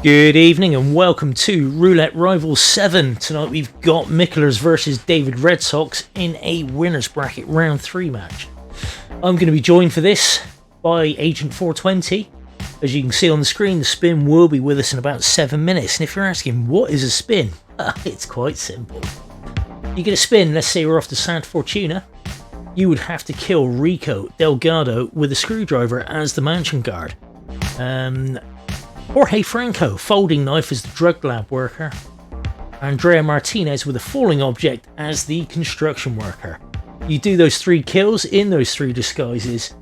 Good evening and welcome to Roulette Rivals 7. Tonight we've got Mikulers versus DavidRedsox in a winner's bracket round 3 match. I'm going to be joined for this by Agent 420. As you can see on the screen, the spin will be with us in about 7 minutes. And if you're asking, what is a spin? It's quite simple. You get a spin, let's say we're off to Santa Fortuna. You would have to kill Rico Delgado with a screwdriver as the mansion guard. Jorge Franco, folding knife as the drug lab worker. Andrea Martinez with a falling object as the construction worker. You do those 3 kills in those 3 disguises.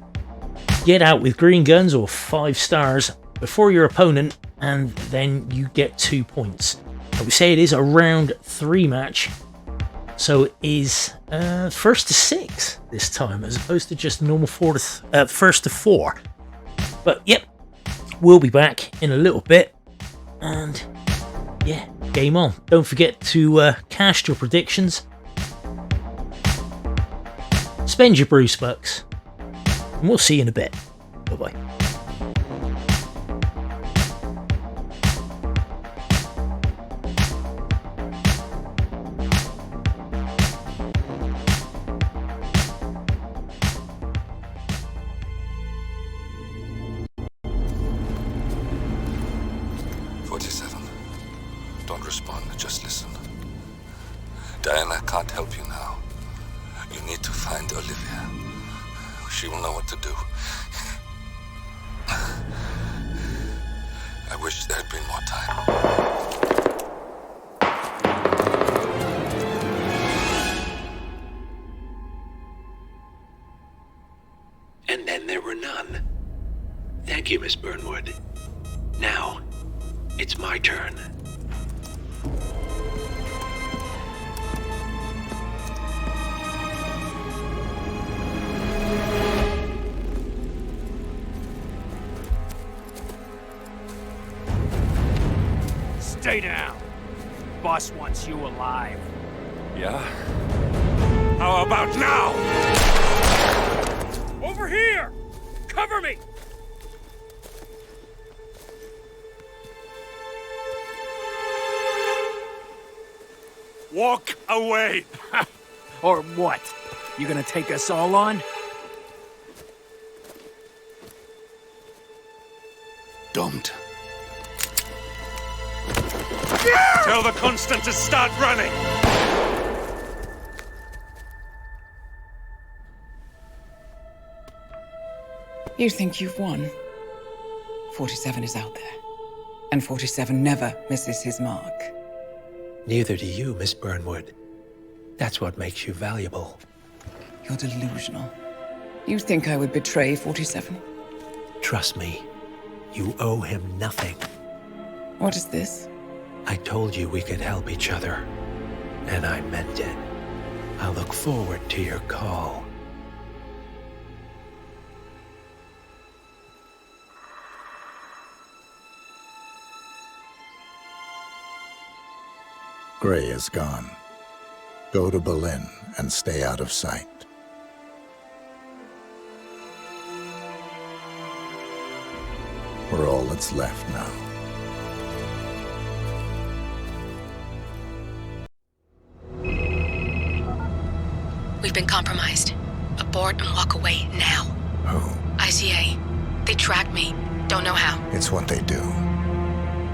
Get out with green guns or 5 stars before your opponent, and then you get 2 points. I would say it is a round 3 match, so it is first to 6 this time, as opposed to just normal first to 4. But yep. We'll be back in a little bit, and yeah, game on. Don't forget to cast your predictions, spend your Bruce Bucks, and we'll see you in a bit. Bye bye. Don't respond, just listen. Diana can't help you now. You need to find Olivia. She will know what to do. I wish there had been more time. And then there were none. Thank you, Miss Burnwood. Now, it's my turn. Stay down. Boss wants you alive. Yeah? How about now? Over here! Cover me! Walk away! Or what? You gonna take us all on? Don't. Tell the Constant to start running! You think you've won? 47 is out there. And 47 never misses his mark. Neither do you, Miss Burnwood. That's what makes you valuable. You're delusional. You think I would betray 47? Trust me, you owe him nothing. What is this? I told you we could help each other, and I meant it. I look forward to your call. Gray is gone. Go to Berlin and stay out of sight. We're all that's left now. We've been compromised. Abort and walk away now. Who? ICA. They tracked me. Don't know how. It's what they do.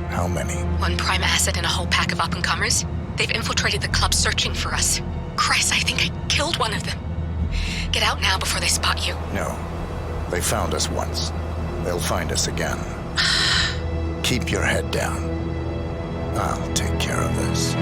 How many? 1 prime asset and a whole pack of up-and-comers. They've infiltrated the club searching for us. Christ, I think I killed one of them. Get out now before they spot you. No. They found us once. They'll find us again. Keep your head down. I'll take care of this.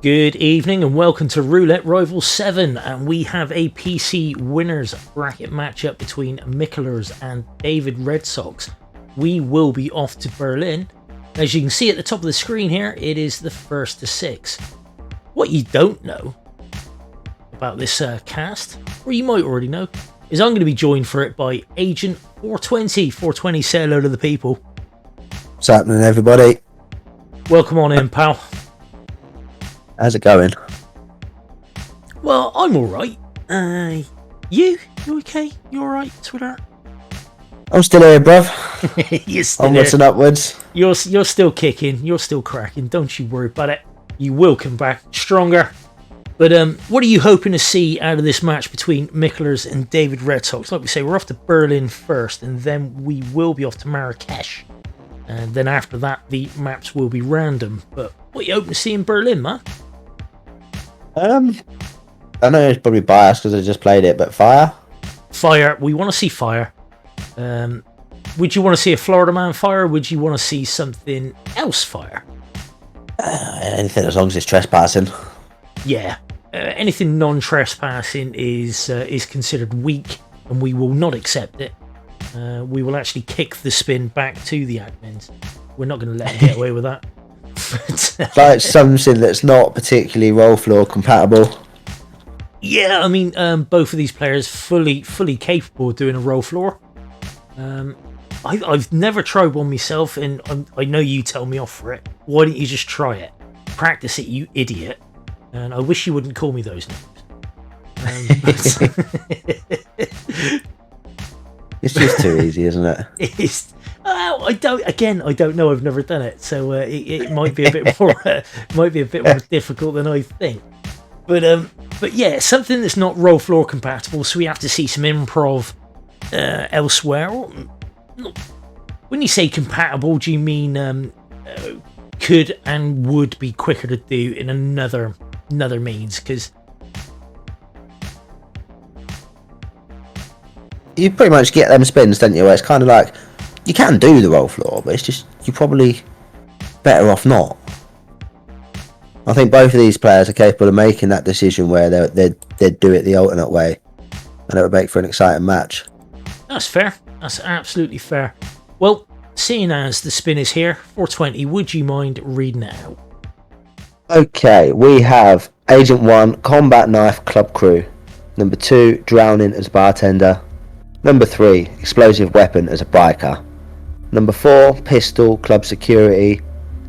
Good evening and welcome to Roulette Rivals 7, and we have a PC winners bracket matchup between Mikulers and DavidRedsox. We will be off to Berlin. As you can see at the top of the screen here, it is the first to 6. What you don't know about this cast, or you might already know, is I'm going to be joined for it by Agent 420. 420, say hello to the people. What's happening, everybody? Welcome on in, pal. How's it going? Well, I'm alright. You okay? You alright, Twitter? I'm still here, bruv. You're still Onwards and upwards. You're still kicking. You're still cracking. Don't you worry about it. You will come back stronger. But what are you hoping to see out of this match between Mikulers and DavidRedsox? Like we say, we're off to Berlin first, and then we will be off to Marrakesh. And then after that, the maps will be random. But what are you hoping to see in Berlin, man? I know it's probably biased because I just played it, but fire? Fire. We want to see fire. Would you want to see a Florida Man fire, or would you want to see something else fire? Anything as long as it's trespassing. Yeah. Anything non-trespassing is considered weak, and we will not accept it. We will actually kick the spin back to the admins. We're not going to let them get away with that. But, like something that's not particularly roll floor compatible. Yeah, I mean, both of these players fully capable of doing a roll floor. I've never tried one myself, and I know you tell me off for it. Why don't you just try it? Practice it, you idiot. And I wish you wouldn't call me those names. It's just too easy, isn't it? It is. I don't know. I've never done it, so it might be a bit more more difficult than I think. But yeah, something that's not roll floor compatible. So we have to see some improv elsewhere. When you say compatible, do you mean could and would be quicker to do in another means? Because you pretty much get them spins, don't you? Where it's kind of like you can do the roll floor, but it's just you're probably better off not. I think both of these players are capable of making that decision where they'd do it the alternate way, and it would make for an exciting match. That's fair. That's absolutely fair. Well, seeing as the spin is here, 420, would you mind reading it out? Okay, we have Agent 1, Combat Knife Club Crew. Number 2, Drowning as Bartender. Number 3, Explosive Weapon as a Biker. Number 4, Pistol Club Security.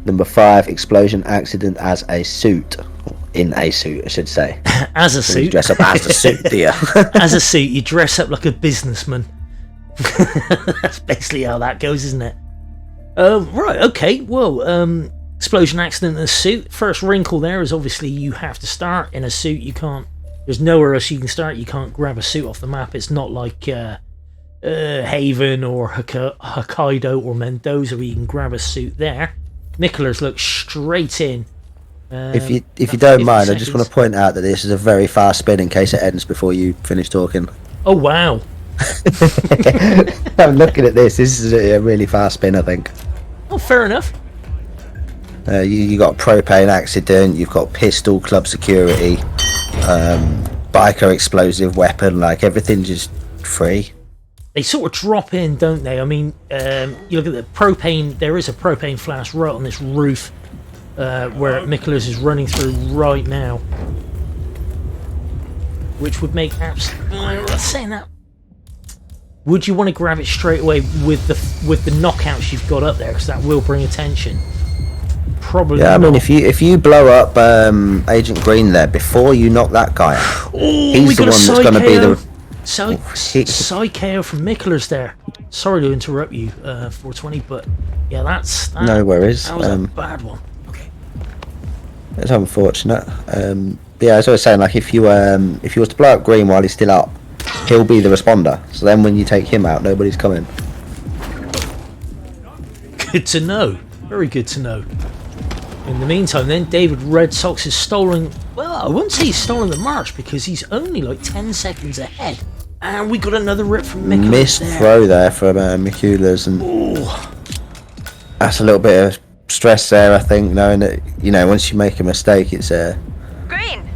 Number 5, Explosion Accident as a Suit. In a suit, I should say. As a suit? You dress up as a suit, do you? As a suit, you dress up like a businessman. That's basically how that goes, isn't it? Right, okay, well, Explosion Accident in a suit. First wrinkle there is obviously you have to start in a suit. You can't, there's nowhere else you can start. You can't grab a suit off the map. It's not like Haven or Hokkaido or Mendoza where you can grab a suit there. Mikulers looks straight in. If you don't mind, I just want to point out that this is a very fast spin in case it ends before you finish talking. Oh, wow. I'm looking at this. This is a really fast spin, I think. Oh, fair enough. You got propane accident. You've got pistol club security, biker explosive weapon. Like everything just free. They sort of drop in, don't they? I mean, you look at the propane. There is a propane flash right on this roof where Mikulers is running through right now, which would make saying that. Would you want to grab it straight away with the knockouts you've got up there? Because that will bring attention. Probably. Yeah, I mean, if you blow up Agent Green there before you knock that guy out, he's the one that's going to be the. Side KO from Mikulers there. Sorry to interrupt you, 420, but yeah, that's no worries. That was a bad one. Okay, it's unfortunate. But yeah, as I was saying, like if you was to blow up Green while he's still up, he'll be the responder. So then when you take him out, nobody's coming. Good to know. Very good to know. In the meantime, then DavidRedsox is stolen. Well, I wouldn't say he's stolen the march because he's only like 10 seconds ahead. And we got another rip from Mikulers. Missed throw there from Mikulers, and that's a little bit of stress there, I think, knowing that, you know, once you make a mistake, it's Green.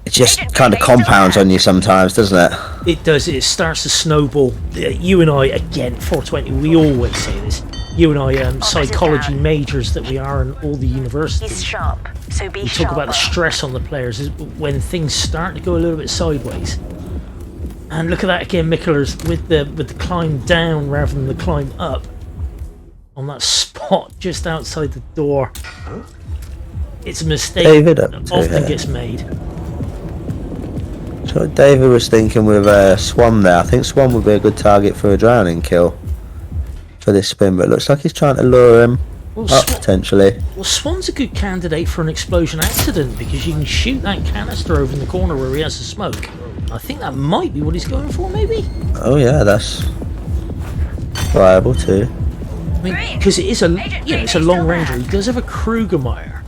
It just kind of compounds on you sometimes, doesn't it? It does. It starts to snowball. You and I, again, 420, we always say this. You and I, psychology majors that we are in all the universities. He's sharp, so be we talk about the stress on the players when things start to go a little bit sideways. And look at that again, Mikulers with the climb down rather than the climb up. on that spot just outside the door. It's a mistake David that up to often here. gets made. So David was thinking with Swan there. I think Swan would be a good target for a drowning kill for this spin, but it looks like he's trying to lure him Well, up potentially. Well, Swan's a good candidate for an explosion accident because you can shoot that canister over in the corner where he has the smoke. I think that might be what he's going for, maybe? Oh yeah, that's viable too. I mean, because it is a, it's a long ranger. He does have a Krugermeyer.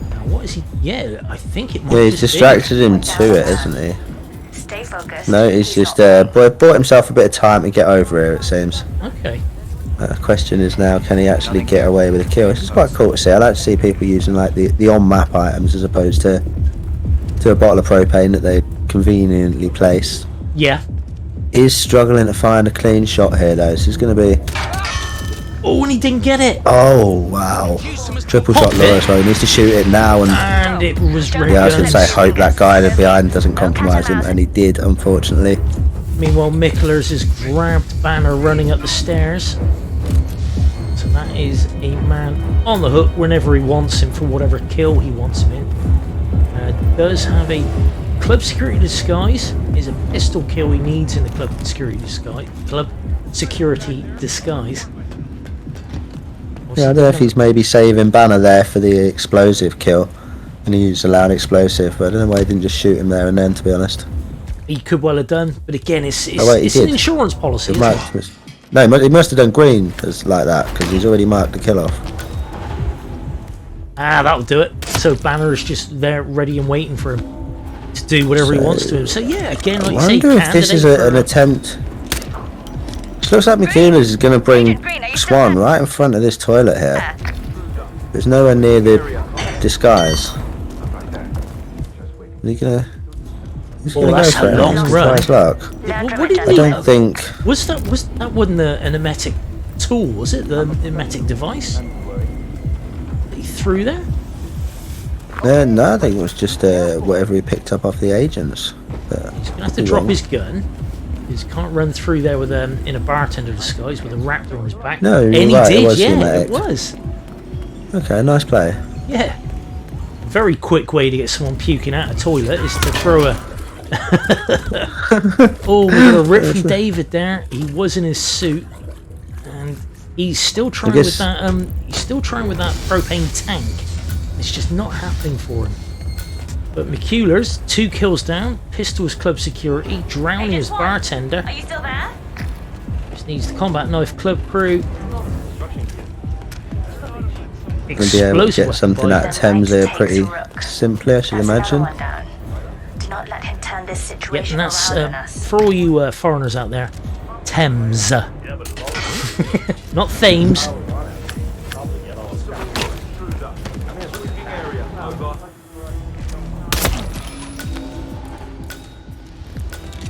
Now, what is he? Yeah, I think it might Yeah, he's just distracted him to it, isn't he? Stay focused. No, he's just bought himself a bit of time to get over here, it seems. Okay. Question is now, can he actually get away with a kill? This is quite cool to see. I like to see people using like the on-map items as opposed to a bottle of propane that they conveniently placed. Yeah. He's struggling to find a clean shot here though. This is going to be... Oh, and he didn't get it. Oh, wow. Triple shot lure, so he needs to shoot it now. And it was really Yeah, I was going to say, hope that guy that behind doesn't compromise him, and he did, unfortunately. Meanwhile, Mikulers has grabbed Banner running up the stairs. So that is a man on the hook whenever he wants him for whatever kill he wants him in. Does have a club security disguise. Is a pistol kill he needs in the club security disguise. Yeah, I don't know if he's maybe saving Banner there for the explosive kill, and he used a loud explosive, but I don't know why he didn't just shoot him there and then, to be honest. He could well have done, but again, it's wait, an insurance policy. No, he must have done green like that, because he's already marked the kill off. Ah, that'll do it. So Banner is just there, ready and waiting for him to do whatever he wants to him. So yeah, again, like you say, I wonder if this is an attempt. It looks like Mikulers is going to bring Swan right in front of this toilet here. There's nowhere near the disguise. Is he gonna? He's Well, gonna that's go for a it. long It's run. nice luck. What did I don't think. Was that wasn't an emetic tool? Was it the emetic device that he threw there? No, I think it was just whatever he picked up off the agents. But He's gonna have to drop his gun. He can't run through there with in a bartender disguise with a raptor on his back. No, and you're he right, it did. was Yeah, emetic. it was. Okay, nice play. Yeah. Very quick way to get someone puking out a toilet is to throw a. Oh, we got a rip from David there. He was in his suit, and he's still trying with that. He's still trying with that propane tank. It's just not happening for him. But Mikulers, 2 kills down. Pistols club security, drowning his bartender. Are you still there? Just needs the combat knife club crew. We'll be able to get something out of Thames here pretty simply, I should imagine. Do not let him turn this Yep, situation and that's around on us. for all you foreigners out there. Thames. Not Thames.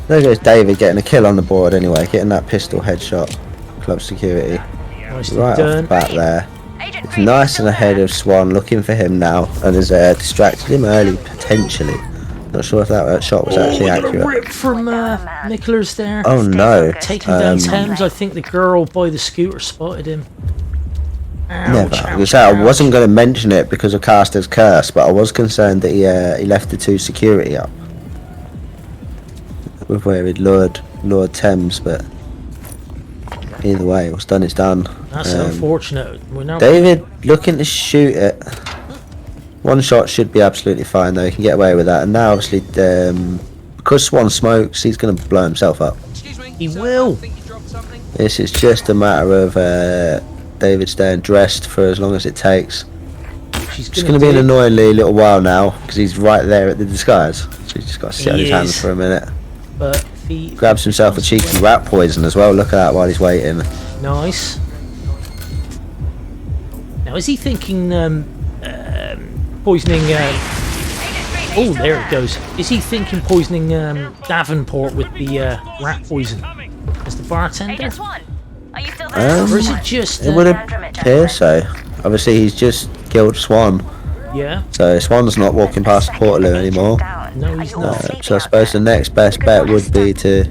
There goes David getting a kill on the board anyway, getting that pistol headshot. Club security. Nicely Right off done. the bat there. It's nice and ahead of Swan, looking for him now, and has distracted him early, potentially. Not sure if that shot was actually we got a accurate. rip from Mikulers there. Oh no. Taking down Thames. I think the girl by the scooter spotted him. Never. Ouch, I wasn't going to mention it because of Caster's curse, but I was concerned that he left the 2 security up. With where he'd lured Thames, but either way, what's done is done. That's unfortunate. We're now David looking to shoot it. One shot should be absolutely fine though, he can get away with that. And now obviously, because Swan smokes, he's going to blow himself up. He will. This is just a matter of David staying dressed for as long as it takes. It's going to be an annoyingly little while now, because he's right there at the disguise. So he's just got to sit on his hands for a minute. But if he Grabs himself a cheeky rat poison as well, look at that while he's waiting. Nice. Now, is he thinking poisoning... oh, there it goes. Is he thinking poisoning Davenport with the rat poison as the bartender? Are you still there? Or is it just... It would appear so. Obviously, he's just killed Swan. Yeah. So Swan's not walking past the Portaloo anymore. No, he's not. So I suppose the next best bet would be to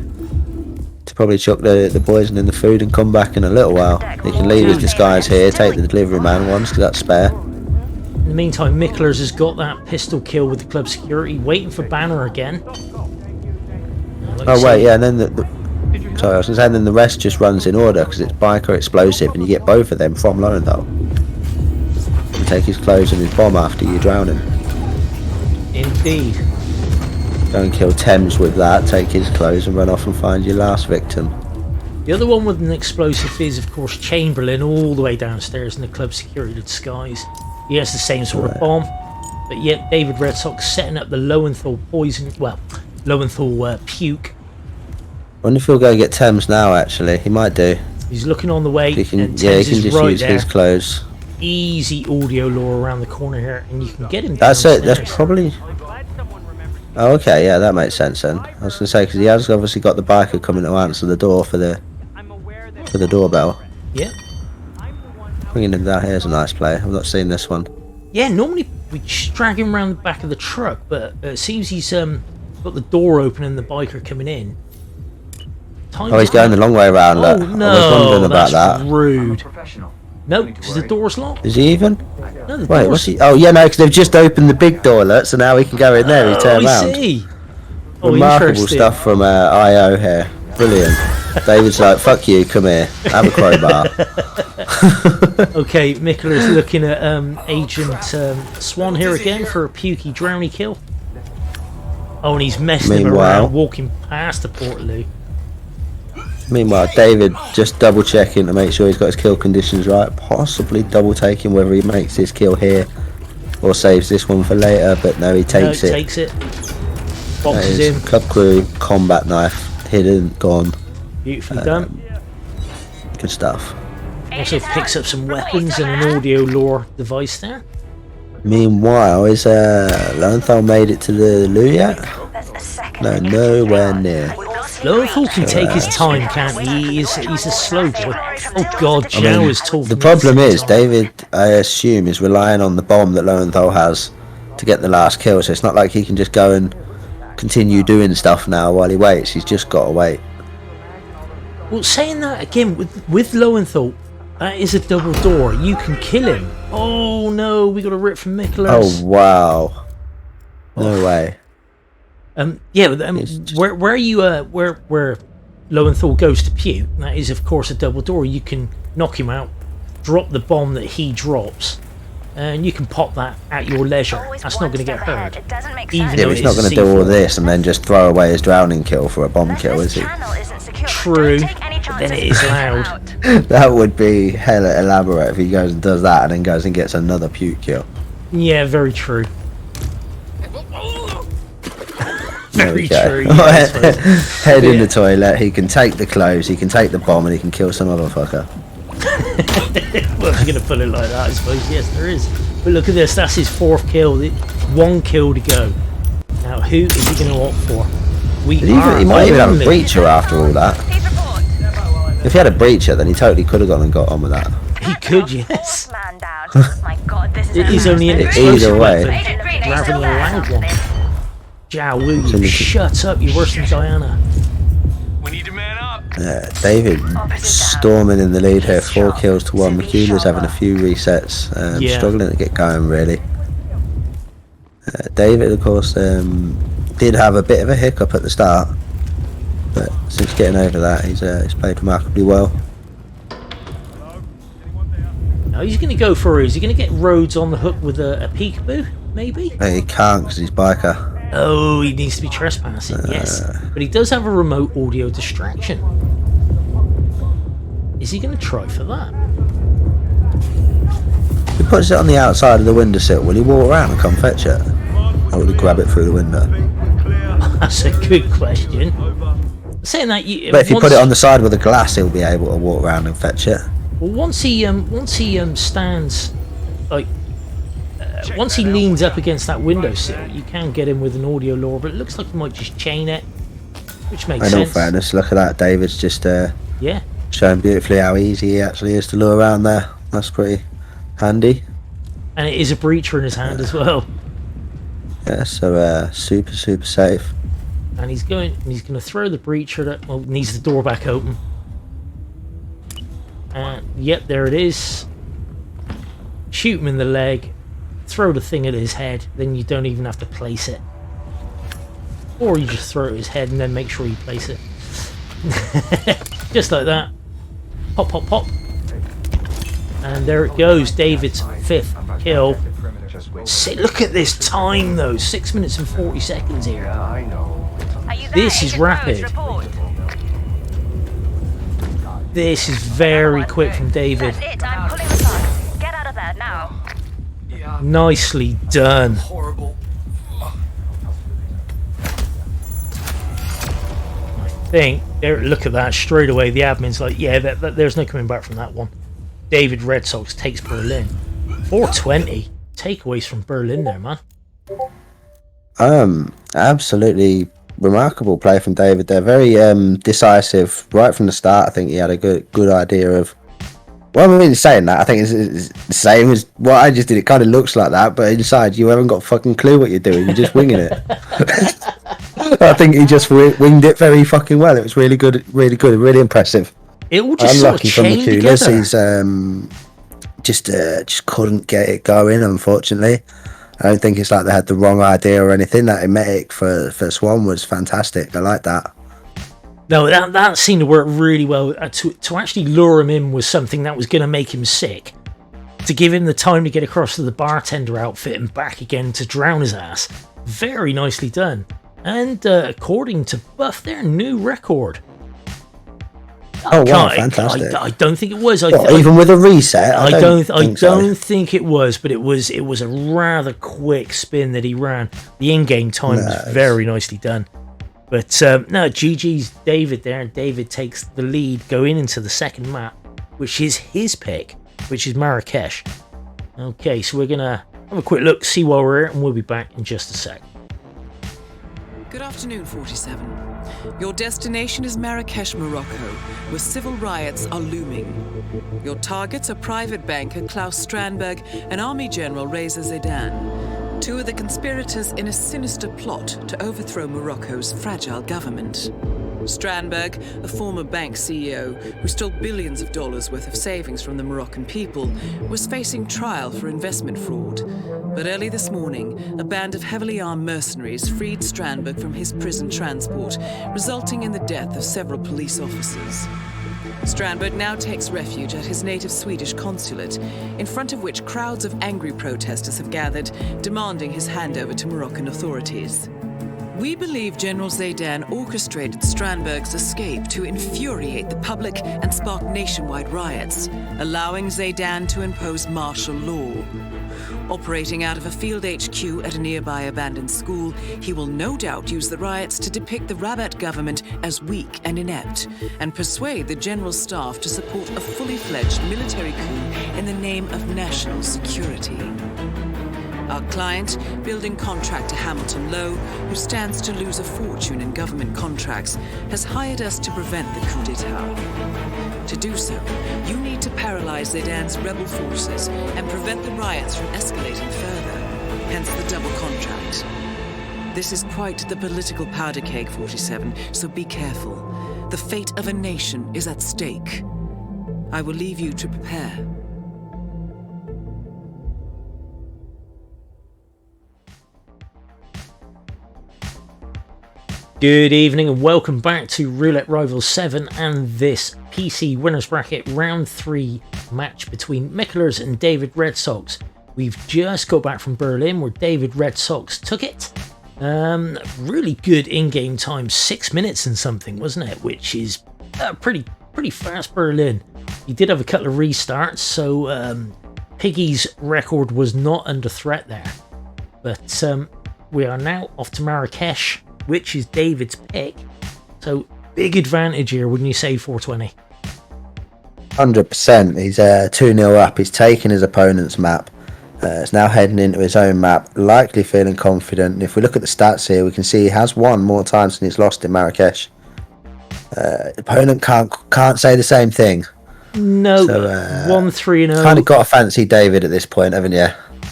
probably chuck the poison in the food and come back in a little while. He can leave his disguise here, take the delivery man once, because that's spare. In the meantime, Mikulers has got that pistol kill with the club security, waiting for Banner again. Oh wait, yeah, and then sorry, I was going to say, then the rest just runs in order, because it's biker, explosive, and you get both of them from Lowenthal. You take his clothes and his bomb after you drown him. Indeed. Go and kill Thames with that, take his clothes and run off and find your last victim. The other one with an explosive is, of course, Chamberlain, all the way downstairs in the club security disguise. He has the same sort of bomb, but yet DavidRedsox setting up the Lowenthal poison, well, Lowenthal puke. I wonder if he'll go get Thames now, actually. He might do. He's looking on the way, he can, and yeah, he Thames can is just right use there. his clothes. Easy audio lure around the corner here, and you can get him That's downstairs. it, that's probably... Oh, okay, yeah, that makes sense then. I was going to say, because he has obviously got the biker coming to answer the door for the doorbell. Yeah. Bringing him down here is a nice play. I've not seen this one. Yeah, normally we just drag him around the back of the truck, but it seems he's got the door open and the biker coming in. Oh, he's going the long way around, look. Oh, no, I was wondering about that's that. rude. No, because the door's locked. Is he even? No, the Wait, door's... what's he? Oh, yeah, no, because they've just opened the big door, look, so now he can go in there, he turn I around. see. Oh, Remarkable interesting. stuff from IO here. Brilliant. David's like, fuck you, come here, have a crowbar. Okay, Mikulers looking at Agent Swan here again for a pukey drowny kill. Oh, and he's messing him Meanwhile- around, walking past the Portaloo. Meanwhile, David just double checking to make sure he's got his kill conditions right, possibly double taking whether he makes his kill here or saves this one for later, but no, he takes it. Takes it. That Boxes is him. Club Crew, combat knife, hidden, gone. Beautifully done. Good stuff. Also picks up some weapons and an audio lure device there. Meanwhile, is Lowenthal made it to the loo yet? No, nowhere near. Lowenthal can take his time, can't he? He's a slow boy. Oh god, Joe is talking. The problem is, David, I assume, is relying on the bomb that Lowenthal has to get the last kill, so it's not like he can just go and continue doing stuff now while he waits. He's just got to wait. Well, saying that again, with Lowenthal, that is a double door. You can kill him. Oh no, we got a rip from Mikulers. Oh wow. No way. Yeah, where you where Lowenthal goes to puke, that is of course a double door. You can knock him out, drop the bomb that he drops, and you can pop that at your leisure. That's not going to get heard. Even though He's not going to do all this and then just throw away his drowning kill for a bomb kill, is he? True, but then it is loud. That would be hella elaborate if he goes and does that and then goes and gets another puke kill. Yeah, very true. There we Very go. true. Yeah, Head in the toilet, he can take the clothes, he can take the bomb, and he can kill some other fucker. Well, if you're going to put it like that, I suppose, yes, there is. But look at this, that's his fourth kill. One kill to go. Now, who is he going to opt for? He might even have a breacher after all that. If he had a breacher, then he totally could have gone and got on with that. He could, yes. My god, this is It is only an Either explosive way. weapon, rather than a loud one. Jow, will you shut up? You're worse than Diana. We need to man up. David storming in the lead here, 4 kills to 1. Mikulers having a few resets, struggling to get going really. David, of course, did have a bit of a hiccup at the start, but since getting over that, he's played remarkably well. Now he's going to go for it. Is he going to get Rhodes on the hook with a peekaboo? Maybe? He can't because he's biker. Oh, he needs to be trespassing, yes. But he does have a remote audio distraction. Is he going to try for that? If he puts it on the outside of the windowsill, will he walk around and come fetch it? Or will he grab it through the window? That's a good question. Saying that, But if you put it on the side with a glass, he'll be able to walk around and fetch it. Well, once he stands, like, once he leans up against that windowsill, you can get him with an audio lure, but it looks like he might just chain it, which makes sense. In all fairness, look at that. David's just yeah, showing beautifully how easy he actually is to lure around there. That's pretty handy. and it is a breacher in his hand as well. Yeah, so super safe. And he's going to throw the breacher. Well, needs the door back open. And yep, there it is. Shoot him in the leg. Throw the thing at his head. Then you don't even have to place it. Or you just throw it at his head and then make sure you place it. Just like that. Pop, pop, pop. And there it goes. David's 5th kill. Look at this time though. 6 minutes and 40 seconds here. This is rapid. This is very quick from David. That's it. I'm pulling the plug. Get out of there now. Nicely done. I think there. Look at that straight away. The admin's like, yeah, there's no coming back from that one. DavidRedsox takes Berlin. 420 takeaways from Berlin there, man. Absolutely remarkable play from David. They're very decisive right from the start. I think he had a good idea of. Well, I mean, saying that, I think it's the same as what I just did. It kind of looks like that, but inside you haven't got a fucking clue what you're doing. You're just winging it. I think he just winged it very fucking well. It was really good, really impressive. It all just sort of chained together. He's just couldn't get it going, unfortunately. I don't think it's like they had the wrong idea or anything. That emetic for Swan was fantastic. I like that. No, that seemed to work really well. To actually lure him in was something that was going to make him sick. To give him the time to get across to the bartender outfit and back again to drown his ass. Very nicely done. And according to Buff, their new record. Oh wow, fantastic! I don't think it was. Even with a reset, I don't think it was, but it was a rather quick spin that he ran. The in-game time was very nicely done. But no, GG's David there, and David takes the lead going into the second map, which is his pick, which is Marrakesh. Okay, so we're gonna have a quick look, see where we're at, and we'll be back in just a sec. Good afternoon, 47. Your destination is Marrakesh, Morocco, where civil riots are looming. Your targets are private banker Klaus Strandberg and Army General Reza Zaidan, two of the conspirators in a sinister plot to overthrow Morocco's fragile government. Strandberg, a former bank CEO who stole billions of dollars worth of savings from the Moroccan people, was facing trial for investment fraud. But early this morning, a band of heavily armed mercenaries freed Strandberg from his prison transport, resulting in the death of several police officers. Strandberg now takes refuge at his native Swedish consulate, in front of which crowds of angry protesters have gathered, demanding his handover to Moroccan authorities. We believe General Zaidan orchestrated Strandberg's escape to infuriate the public and spark nationwide riots, allowing Zaidan to impose martial law. Operating out of a field HQ at a nearby abandoned school, he will no doubt use the riots to depict the Rabat government as weak and inept, and persuade the general staff to support a fully fledged military coup in the name of national security. Our client, building contractor Hamilton Lowe, who stands to lose a fortune in government contracts, has hired us to prevent the coup d'etat. To do so, you need to paralyze Zaidan's rebel forces and prevent the riots from escalating further, hence the double contract. This is quite the political powder keg, 47, so be careful. The fate of a nation is at stake. I will leave you to prepare. Good evening and welcome back to Roulette Rivals 7 and this PC Winners Bracket Round 3 match between Mikulers and DavidRedsox. We've just got back from Berlin where DavidRedsox took it. Really good in-game time, 6 minutes and something, wasn't it? Which is pretty fast Berlin. He did have a couple of restarts, so Piggy's record was not under threat there. But we are now off to Marrakesh, which is David's pick. So, big advantage here, wouldn't you say, 420? 100%. He's 2-0 up. He's taken his opponent's map. He's now heading into his own map, likely feeling confident. And if we look at the stats here, we can see he has won more times than he's lost in Marrakesh. Opponent can't say the same thing. No, so, 1-3-0. Kind of got to fancy David at this point, haven't you?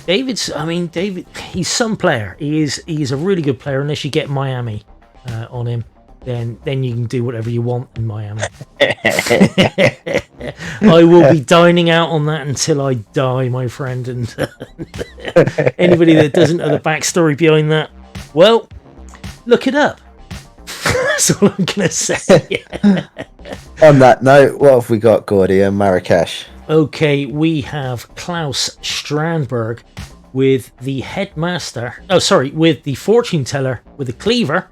David, he's some player. He is a really good player unless you get Miami. on him, then you can do whatever you want in Miami. I will be dining out on that until I die, my friend. And anybody that doesn't know the backstory behind that, well, look it up. That's all I'm gonna say. On that note, what have we got, Gordy and Marrakesh? Okay, we have Klaus Strandberg with the headmaster. Oh, sorry, with the fortune teller with the cleaver,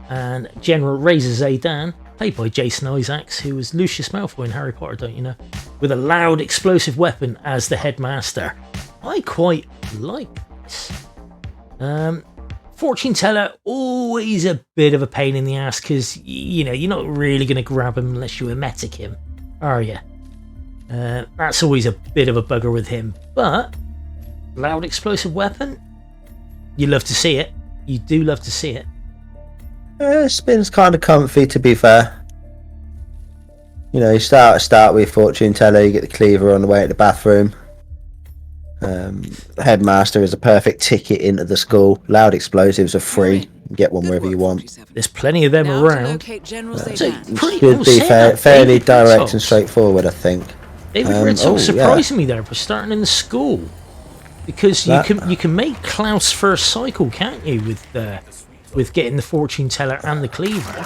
and General Razor Zaydan, played by Jason Isaacs, who was Lucius Malfoy in Harry Potter, don't you know? With a loud explosive weapon as the headmaster. I quite like this. Fortune teller, always a bit of a pain in the ass, because, you know, you're not really going to grab him unless you emetic him, are you? That's always a bit of a bugger with him. But, loud explosive weapon, you love to see it. You do love to see it. Spin's kind of comfy, to be fair. You know, you start with fortune teller, you get the cleaver on the way to the bathroom. Headmaster is a perfect ticket into the school. Loud explosives are free. You can get one wherever you want. There's plenty of them around. So should be fairly direct and straightforward, I think. DavidRedsox surprising me there for starting in the school, because you can make Klaus first cycle, can't you, with getting the fortune teller and the cleaver.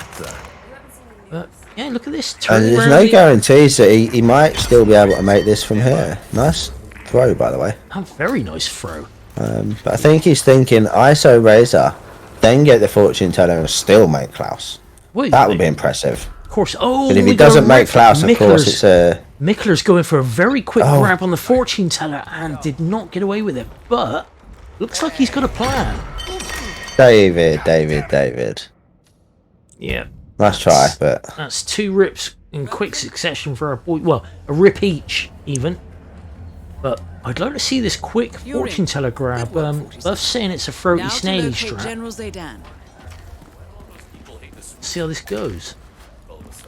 But yeah, look at this. There's no guarantees that he might still be able to make this from here. Nice throw, by the way. A very nice throw. But I think he's thinking ISO Razor, then get the fortune teller and still make Klaus. That would be impressive. Of course. Oh, but if he doesn't make Klaus, of course, it's a... Mikulers going for a very quick grab on the fortune teller and did not get away with it. But looks like he's got a plan. David. Yeah. Nice try, but... That's 2 rips in quick succession for our boy. Well, a rip each, even. But I'd like to see this quick fortune teller grab. Buff's saying it's a throaty snaily strap. See how this goes.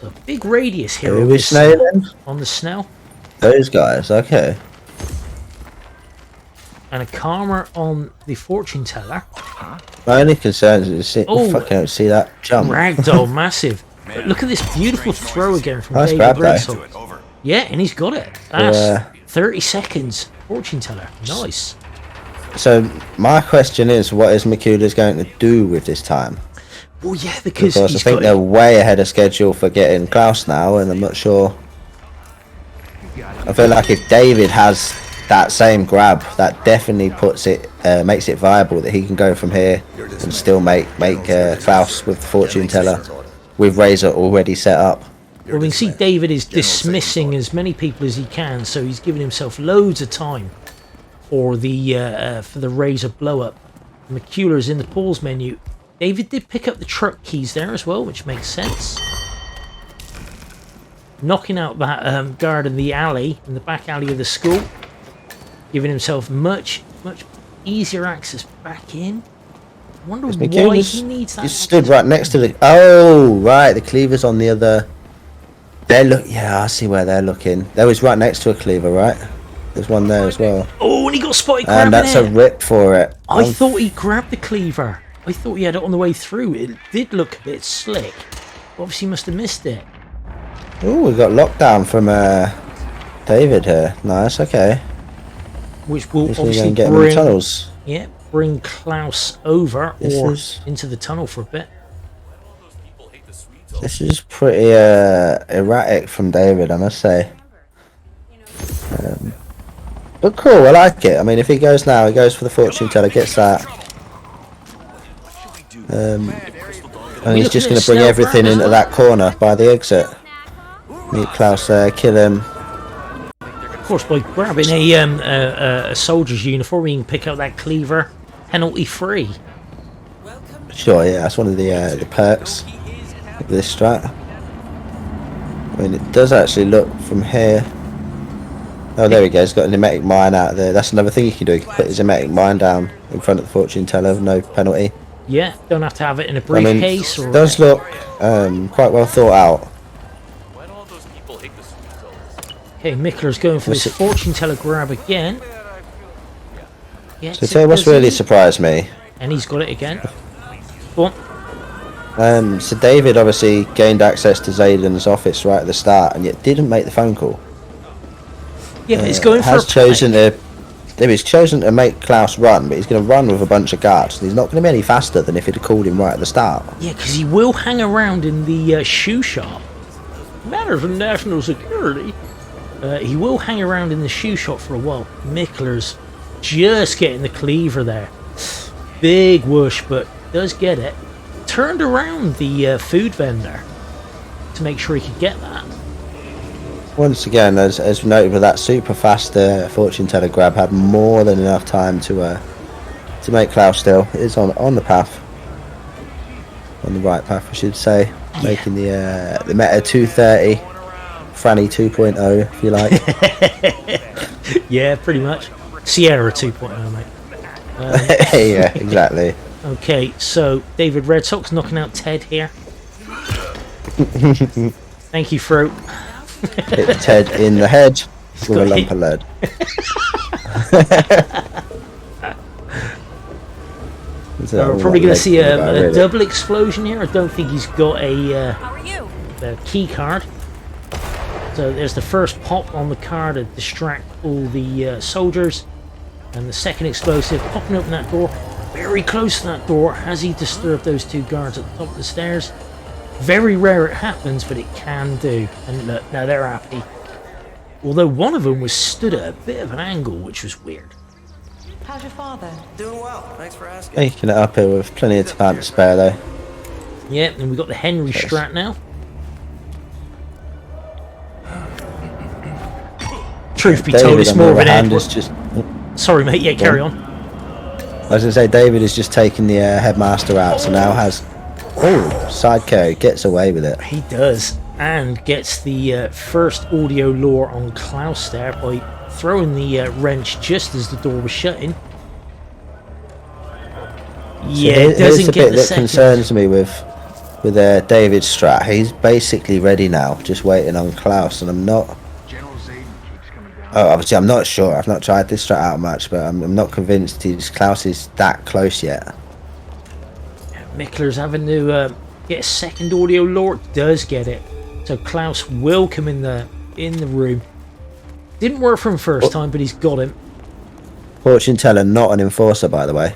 A big radius here on the Snell. Those guys, okay. And a karma on the fortune teller. My only concern is fucking see that jump. Ragdoll, massive. But look at this beautiful throw again from DavidRedsox. Yeah, and he's got it. That's 30 seconds. Fortune teller. Nice. So my question is, what is Mikulers going to do with this time? Well, yeah, because I think they're way ahead of schedule for getting Klaus now, and I'm not sure. I feel like if David has that same grab, that definitely puts it, makes it viable that he can go from here and still make Klaus with the fortune teller with Razor already set up. Well, we can see David is dismissing as many people as he can, so he's giving himself loads of time for the Razor blow up. Mikulers in the pause menu. David did pick up the truck keys there as well, which makes sense. Knocking out that guard in the alley, in the back alley of the school, giving himself much easier access back in. I wonder why he needs that. He stood right next to the... Oh, right, the cleaver's on the other... Yeah, I see where they're looking. They was right next to a cleaver, right? There's one there as well. Oh, and he got spotted grabbing it. And that's a rip for it. I thought he grabbed the cleaver. I thought he had it on the way through. It did look a bit slick. Obviously must have missed it. Oh, we got lockdown from David here. Nice, okay. Which will obviously bring Klaus over into the tunnel for a bit. This is pretty erratic from David, I must say. But cool, I like it. I mean, if he goes now, he goes for the fortune teller, gets that. And he's just going to bring everything into that corner by the exit. Meet Klaus there, kill him. Of course, by grabbing a soldier's uniform, you can pick up that cleaver penalty free. Sure, yeah, that's one of the perks of this strat. I mean, it does actually look from here. Oh, there we go. He's got an emetic mine out there. That's another thing you can do. You can put his emetic mine down in front of the fortune teller, no penalty. Yeah, don't have to have it in a briefcase. It does look quite well thought out. Okay, Mikulers going for this fortune teller grab again. So tell you what's really surprised me. And he's got it again. Go on. So David obviously gained access to Zayden's office right at the start, and yet didn't make the phone call. Yeah, but he's going for He's chosen to make Klaus run, but he's going to run with a bunch of guards. And he's not going to be any faster than if he'd have called him right at the start. Yeah, because he will hang around in the shoe shop. Matters of national security. He will hang around in the shoe shop for a while. Mikulers just getting the cleaver there. Big whoosh, but does get it. Turned around the food vendor to make sure he could get that. Once again, as noted with that super fast fortune teller grab, had more than enough time to make Klaus still. It is on the path. On the right path, I should say. Yeah. Making the Meta 230. Franny 2.0, if you like. Yeah, pretty much. Sierra 2.0, mate. Yeah, exactly. Okay, so DavidRedsox knocking out Ted here. Thank you, Fruit. Hit Ted in the head with a lump of lead. We're probably going to see a double explosion here. I don't think he's got a key card. So there's the first pop on the car to distract all the soldiers. And the second explosive popping open that door. Very close to that door. Has he disturbed those two guards at the top of the stairs? Very rare it happens, but it can do. And look, now they're happy. Although one of them was stood at a bit of an angle, which was weird. How's your father? Doing well. Thanks for asking. Making it up here with plenty of time to spare, though. Yeah, and we've got the Henry Strat now. Truth be told, it's more of an end. Sorry, mate. Yeah, carry on. I was going to say, David is just taking the headmaster out, so now has... Oh, side carry. Gets away with it. He does. And gets the first audio lure on Klaus there by throwing the wrench just as the door was shutting. Yeah, it doesn't get the second. Here's the bit that concerns me with David's strat. He's basically ready now, just waiting on Klaus, and I'm not... Oh, obviously I'm not sure. I've not tried this strat out much, but I'm not convinced Klaus is that close yet. Mikulers having to get a second audio lure. Does get it. So Klaus will come in the room. Didn't work for him first time, but he's got him. Fortune teller, not an enforcer, by the way.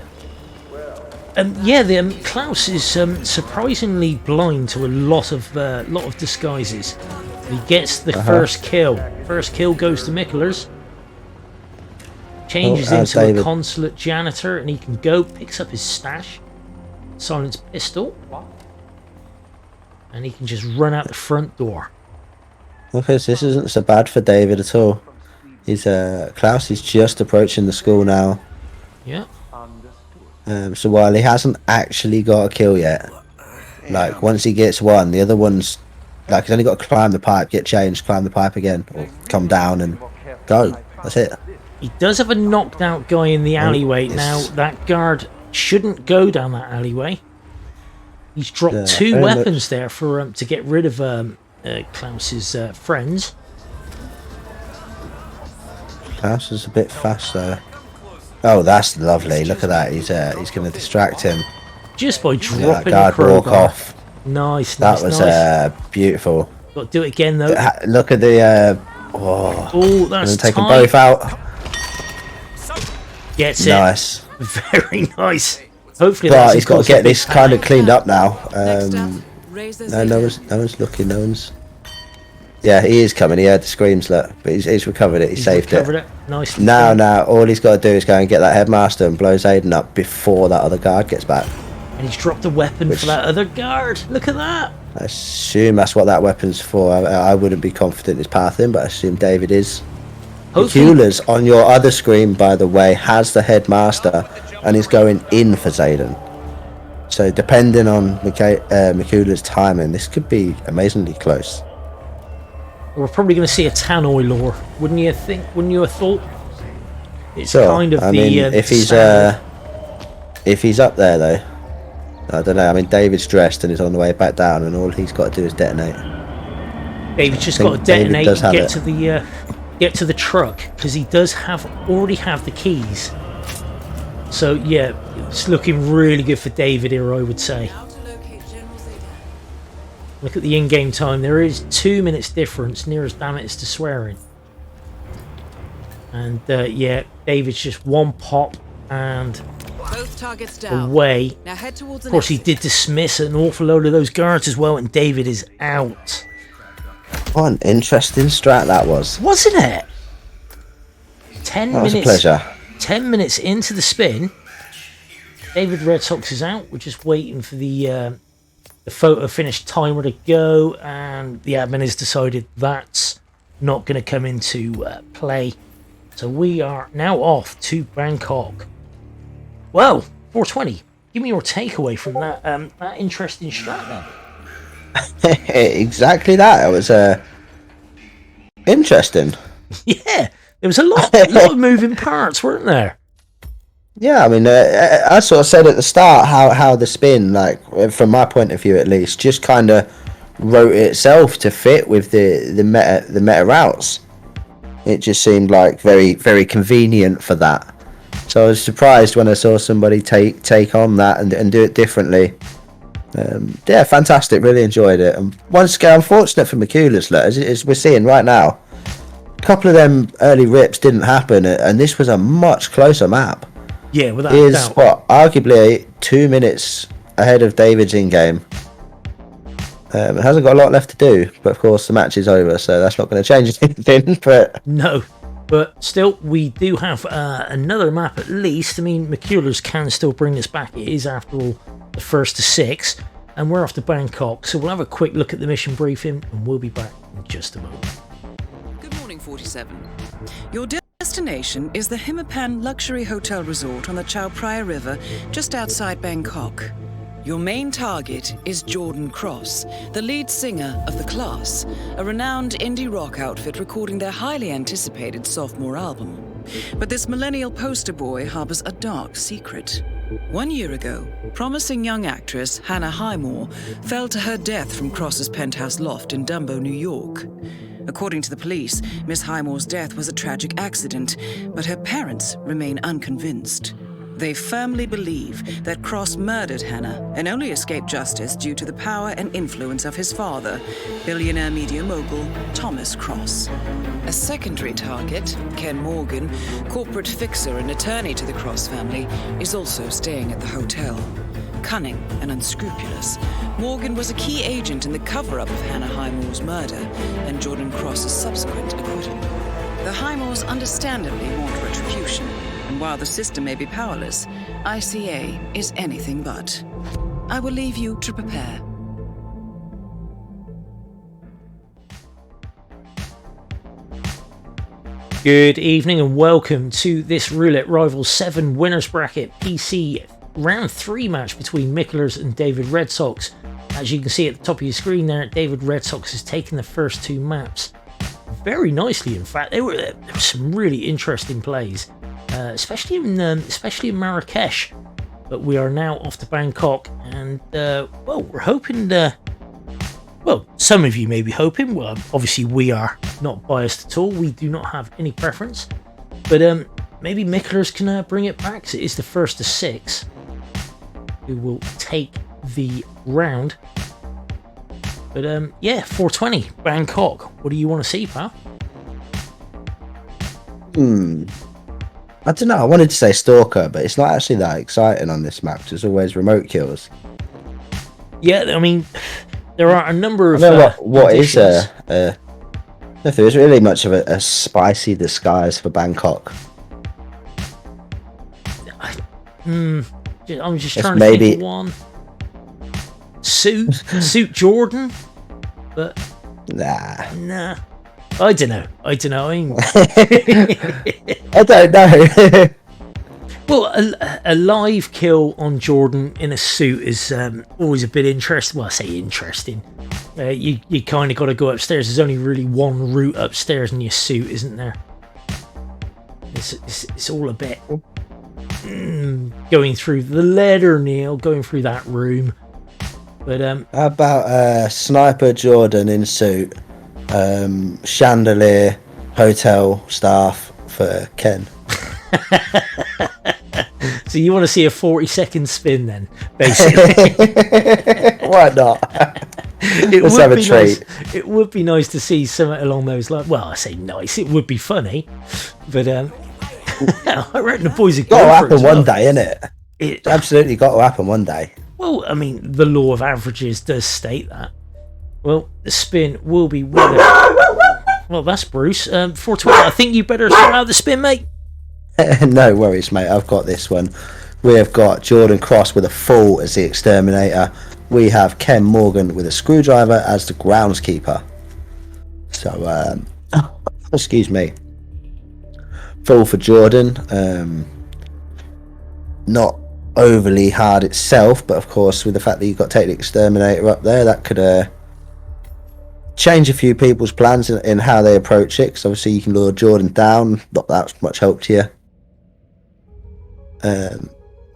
Yeah, Klaus is surprisingly blind to a lot of disguises. He gets the first kill. First kill goes to Mikulers. Changes into a consulate janitor, and he can go. Picks up his stash. Silenced pistol. And he can just run out the front door. Okay, so this isn't so bad for David at all. Klaus is just approaching the school now. Yeah. So while he hasn't actually got a kill yet, like once he gets one, the other one's like he's only got to climb the pipe, get changed, climb the pipe again, or come down and go. That's it. He does have a knocked out guy in the alleyway. Now that guard shouldn't go down that alleyway. He's dropped two weapons there for to get rid of Klaus's friends. Klaus is a bit fast though. Oh, that's lovely. Look at that. He's going to distract him. Just by dropping guard the walk off. Nice. That was beautiful. Got to do it again though. Look at the. That's take them both out. Gets it. Nice. Very nice. Hopefully, but he's got to get this kind of cleaned up now. No one's looking. No one's. Yeah, he is coming. He heard the screams, look, but he's recovered it. He saved it. Nicely. Now, all he's got to do is go and get that headmaster and blow Zayden up before that other guard gets back. And he's dropped a weapon for that other guard. Look at that. I assume that's what that weapon's for. I wouldn't be confident it's pathing, but I assume David is. Mikulers on your other screen, by the way, has the headmaster and is going in for Zayden. So depending on Mikulers' timing, this could be amazingly close. We're probably going to see a tannoy lore, wouldn't you think? Wouldn't you have thought? It's sure. Kind of if he's up there though, I don't know. I mean, David's dressed and is on the way back down, and all he's got to do is detonate. David's just got to detonate and get to the truck because he does already have the keys. So yeah, it's looking really good for David here, I would say. Look at the in-game time. There is 2 minutes difference. Nearest damn it is to swearing. And yeah, David's just one pop and both targets down. Away. Now head towards the of course, he did dismiss an awful load of those guards as well, and David is out. What an interesting strat that was. Wasn't it? 10 that minutes. Was a pleasure. 10 minutes into the spin, DavidRedsox is out. We're just waiting for the photo finish timer to go, and the admin has decided that's not going to come into play. So we are now off to Bangkok. Well, 420. Give me your takeaway from that interesting strat then. Exactly that. It was interesting. Yeah, there was a lot of moving parts, weren't there? Yeah, I mean, I sort of said at the start how the spin, like from my point of view at least, just kind of wrote itself to fit with the meta routes. It just seemed like very, very convenient for that. So I was surprised when I saw somebody take on that and do it differently. Yeah, fantastic. Really enjoyed it. And once again, unfortunate for Mikulers, as we're seeing right now, a couple of them early rips didn't happen, and this was a much closer map. Yeah, without a doubt. What, arguably 2 minutes ahead of David's in-game. It hasn't got a lot left to do, but of course the match is over, so that's not going to change anything. But no, but still, we do have another map at least. I mean, Mikulers can still bring this back. It is, after all, the first to 6, and we're off to Bangkok. So we'll have a quick look at the mission briefing, and we'll be back in just a moment. Good morning, 47. Your destination is the Hitman Luxury Hotel Resort on the Chao Phraya River, just outside Bangkok. Your main target is Jordan Cross, the lead singer of The Class, a renowned indie rock outfit recording their highly anticipated sophomore album. But this millennial poster boy harbors a dark secret. 1 year ago, promising young actress Hannah Highmore fell to her death from Cross's penthouse loft in Dumbo, New York. According to the police, Miss Highmore's death was a tragic accident, but her parents remain unconvinced. They firmly believe that Cross murdered Hannah and only escaped justice due to the power and influence of his father, billionaire media mogul Thomas Cross. A secondary target, Ken Morgan, corporate fixer and attorney to the Cross family, is also staying at the hotel. Cunning and unscrupulous, Morgan was a key agent in the cover-up of Hannah Highmore's murder and Jordan Cross's subsequent acquittal. The Highmores understandably want retribution, and while the system may be powerless, ICA is anything but. I will leave you to prepare. Good evening and welcome to this Roulette Rivals 7 Winners Bracket PC Round 3 match between Mikulers and DavidRedsox. As you can see at the top of your screen there, DavidRedsox has taken the first 2 maps very nicely. In fact, there were some really interesting plays, especially in Marrakesh. But we are now off to Bangkok, and well, we're hoping. Well, some of you may be hoping. Well, obviously we are not biased at all. We do not have any preference. But maybe Mikulers can bring it back. So it is the first to 6 who will take the round. But yeah, 420 Bangkok. What do you want to see, pal? I don't know. I wanted to say Stalker, but it's not actually that exciting on this map. There's always remote kills. Yeah, I mean, there are a number of. I know what is if there is really much of a spicy disguise for Bangkok. I'm just trying to think of one. Suit Jordan, but nah. I don't know. I mean, I don't know. Well, a live kill on Jordan in a suit is always a bit interesting. Well, I say interesting. You kind of got to go upstairs. There's only really one route upstairs in your suit, isn't there? It's all a bit going through the leather nail, going through that room. But how about Sniper Jordan in suit, chandelier, hotel staff for Ken. So you want to see a 40-second spin then, basically? Why not? Let's have a treat. Nice. It would be nice to see something along those lines. Well, I say nice. It would be funny, but I reckon the boys are got to happen well. one day, innit? It's absolutely got to happen one day. Well, I mean, the law of averages does state that. Well, the spin will be well, that's Bruce. 420. I think you better sort out the spin, mate. No worries, mate. I've got this one. We have got Jordan Cross with a full as the exterminator. We have Ken Morgan with a screwdriver as the groundskeeper. So, excuse me. Full for Jordan. Not overly hard itself, but of course, with the fact that you've got to take the exterminator up there, that could change a few people's plans in how they approach it. Because obviously, you can lure Jordan down. Not that much help to you.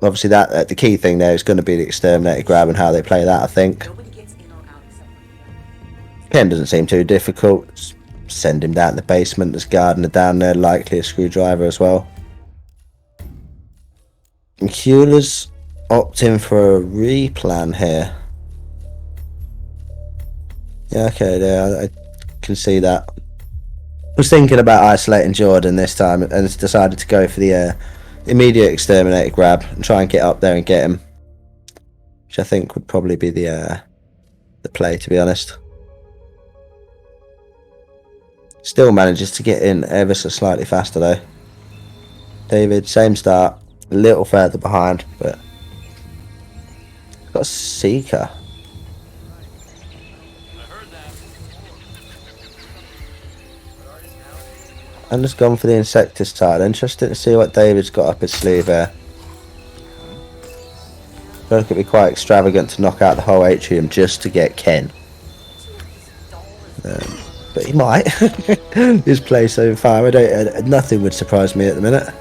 Obviously, that the key thing there is going to be the exterminator grab and how they play that. I think Ken doesn't seem too difficult. Just send him down to the basement. There's Gardner down there, likely a screwdriver as well. Mikulers opting for a replan here. Yeah, okay, there I can see that. I was thinking about isolating Jordan this time and decided to go for the immediate exterminator grab and try and get up there and get him, which I think would probably be the play, to be honest. Still manages to get in ever so slightly faster though. David, same start, a little further behind, but got a Seeker. And just gone for the insecticide. Interested to see what David's got up his sleeve here. I feel like it'd be quite extravagant to knock out the whole atrium just to get Ken. But he might. His play so far, nothing would surprise me at the minute.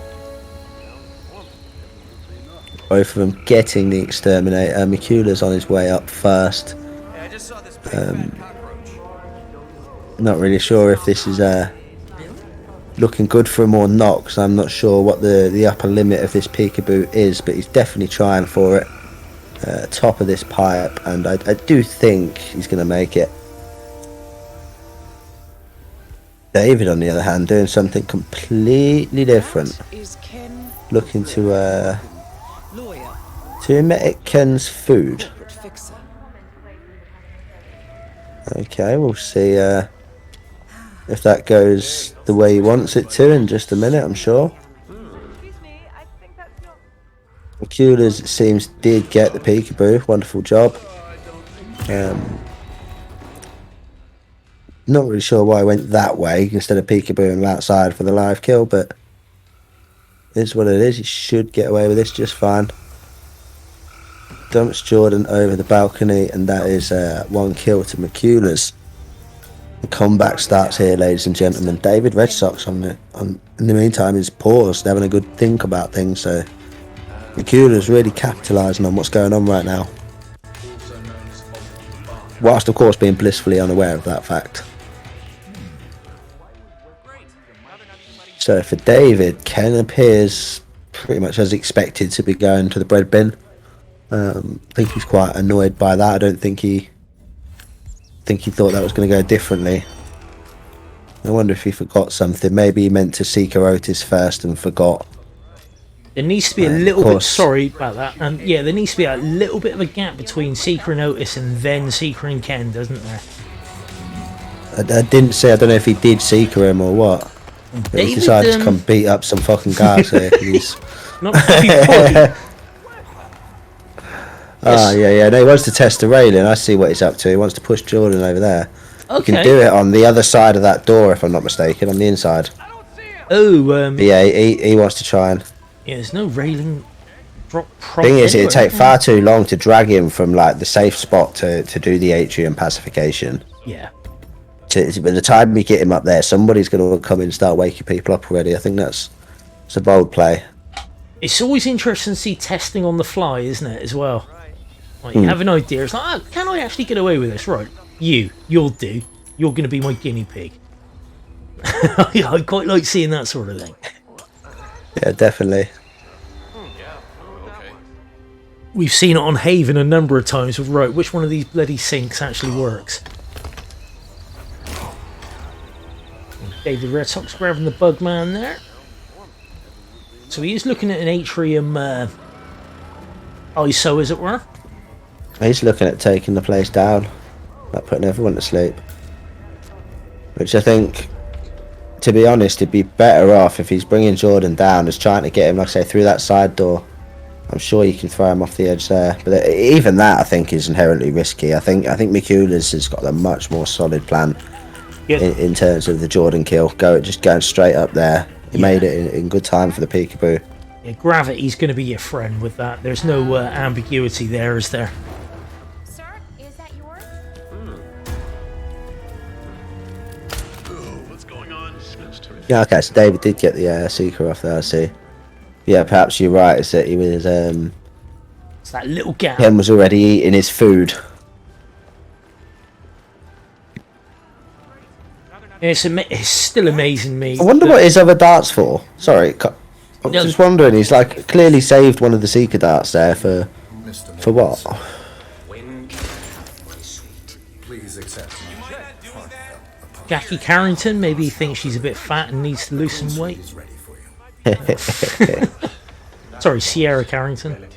Both of them getting the exterminator. Mikulers on his way up first. Not really sure if this is looking good for him or not, because I'm not sure what the upper limit of this peekaboo is, but he's definitely trying for it. Top of this pipe, and I do think he's going to make it. David, on the other hand, doing something completely different. Looking to emet Ken's food. Okay, we'll see if that goes the way he wants it to in just a minute, I'm sure. Mikulers, it seems, did get the peekaboo. Wonderful job. Not really sure why I went that way instead of peekabooing outside for the live kill, but it's what it is. He should get away with this just fine. Dumps Jordan over the balcony, and that is one kill to Mikulers. The comeback starts here, ladies and gentlemen. DavidRedsox in the meantime is paused, having a good think about things. So Mikulers really capitalising on what's going on right now, whilst of course being blissfully unaware of that fact. So for David, Ken appears pretty much as expected to be going to the bread bin. I think he's quite annoyed by that. I don't think he thought that was going to go differently. I wonder if he forgot something. Maybe he meant to Seeker Otis first and forgot. There needs to be a little bit. Sorry about that. Yeah, there needs to be a little bit of a gap between Seeker and Otis and then Seeker and Ken, doesn't there? I didn't say. I don't know if he did Seeker him or what. But he decided to come beat up some fucking guys here. He's not really. Yeah. No, he wants to test the railing. I see what he's up to. He wants to push Jordan over there. Okay. You can do it on the other side of that door, if I'm not mistaken, on the inside. Oh, yeah, he wants to try and. Yeah, there's no railing drop. Thing is, it'd take far too long to drag him from like the safe spot to do the atrium pacification. Yeah. By the time we get him up there, somebody's going to come in and start waking people up already. I think it's a bold play. It's always interesting to see testing on the fly, isn't it, as well? Like, you have an idea. It's like, can I actually get away with this? Right, you'll do. You're going to be my guinea pig. I quite like seeing that sort of thing. Yeah, definitely. We've seen it on Haven a number of times with, right, which one of these bloody sinks actually works? DavidRedsox grabbing the bug man there. So he is looking at an atrium ISO, as it were. He's looking at taking the place down, like putting everyone to sleep. Which I think, to be honest, he'd be better off if he's bringing Jordan down, as trying to get him, like I say, through that side door. I'm sure you can throw him off the edge there, but even that I think is inherently risky. I think Mikulers has got a much more solid plan in terms of the Jordan kill. Just going straight up there. He made it in good time for the peekaboo. Yeah, gravity's going to be your friend with that. There's no ambiguity there, is there? Sir, is that yours? What's going on? Yeah, okay, so David did get the seeker off there, I see. Yeah, perhaps you're right, is that he was it's that little gap. Ken was already eating his food. It's still amazing me. I wonder what his other darts for. Sorry, I'm just wondering. He's like clearly saved one of the seeker darts there for what? Please accept. Jackie Carrington, maybe he thinks she's a bit fat and needs to lose some weight. Sorry, Sierra Carrington. I'm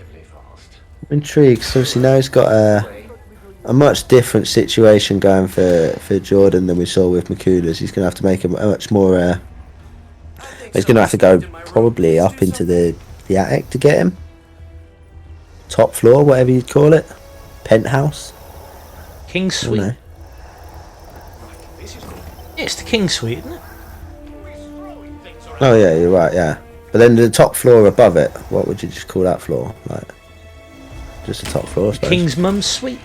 intrigued. So obviously now he's got a much different situation going for Jordan than we saw with Mikulers. He's going to have to make a much more. He's going to have to go probably up into the attic to get him. Top floor, whatever you'd call it. Penthouse. King Suite. Yeah, it's the King Suite, isn't it? Oh yeah, you're right. Yeah, but then the top floor above it, what would you just call that floor? Like, just the top floor, I suppose. King's mum's suite.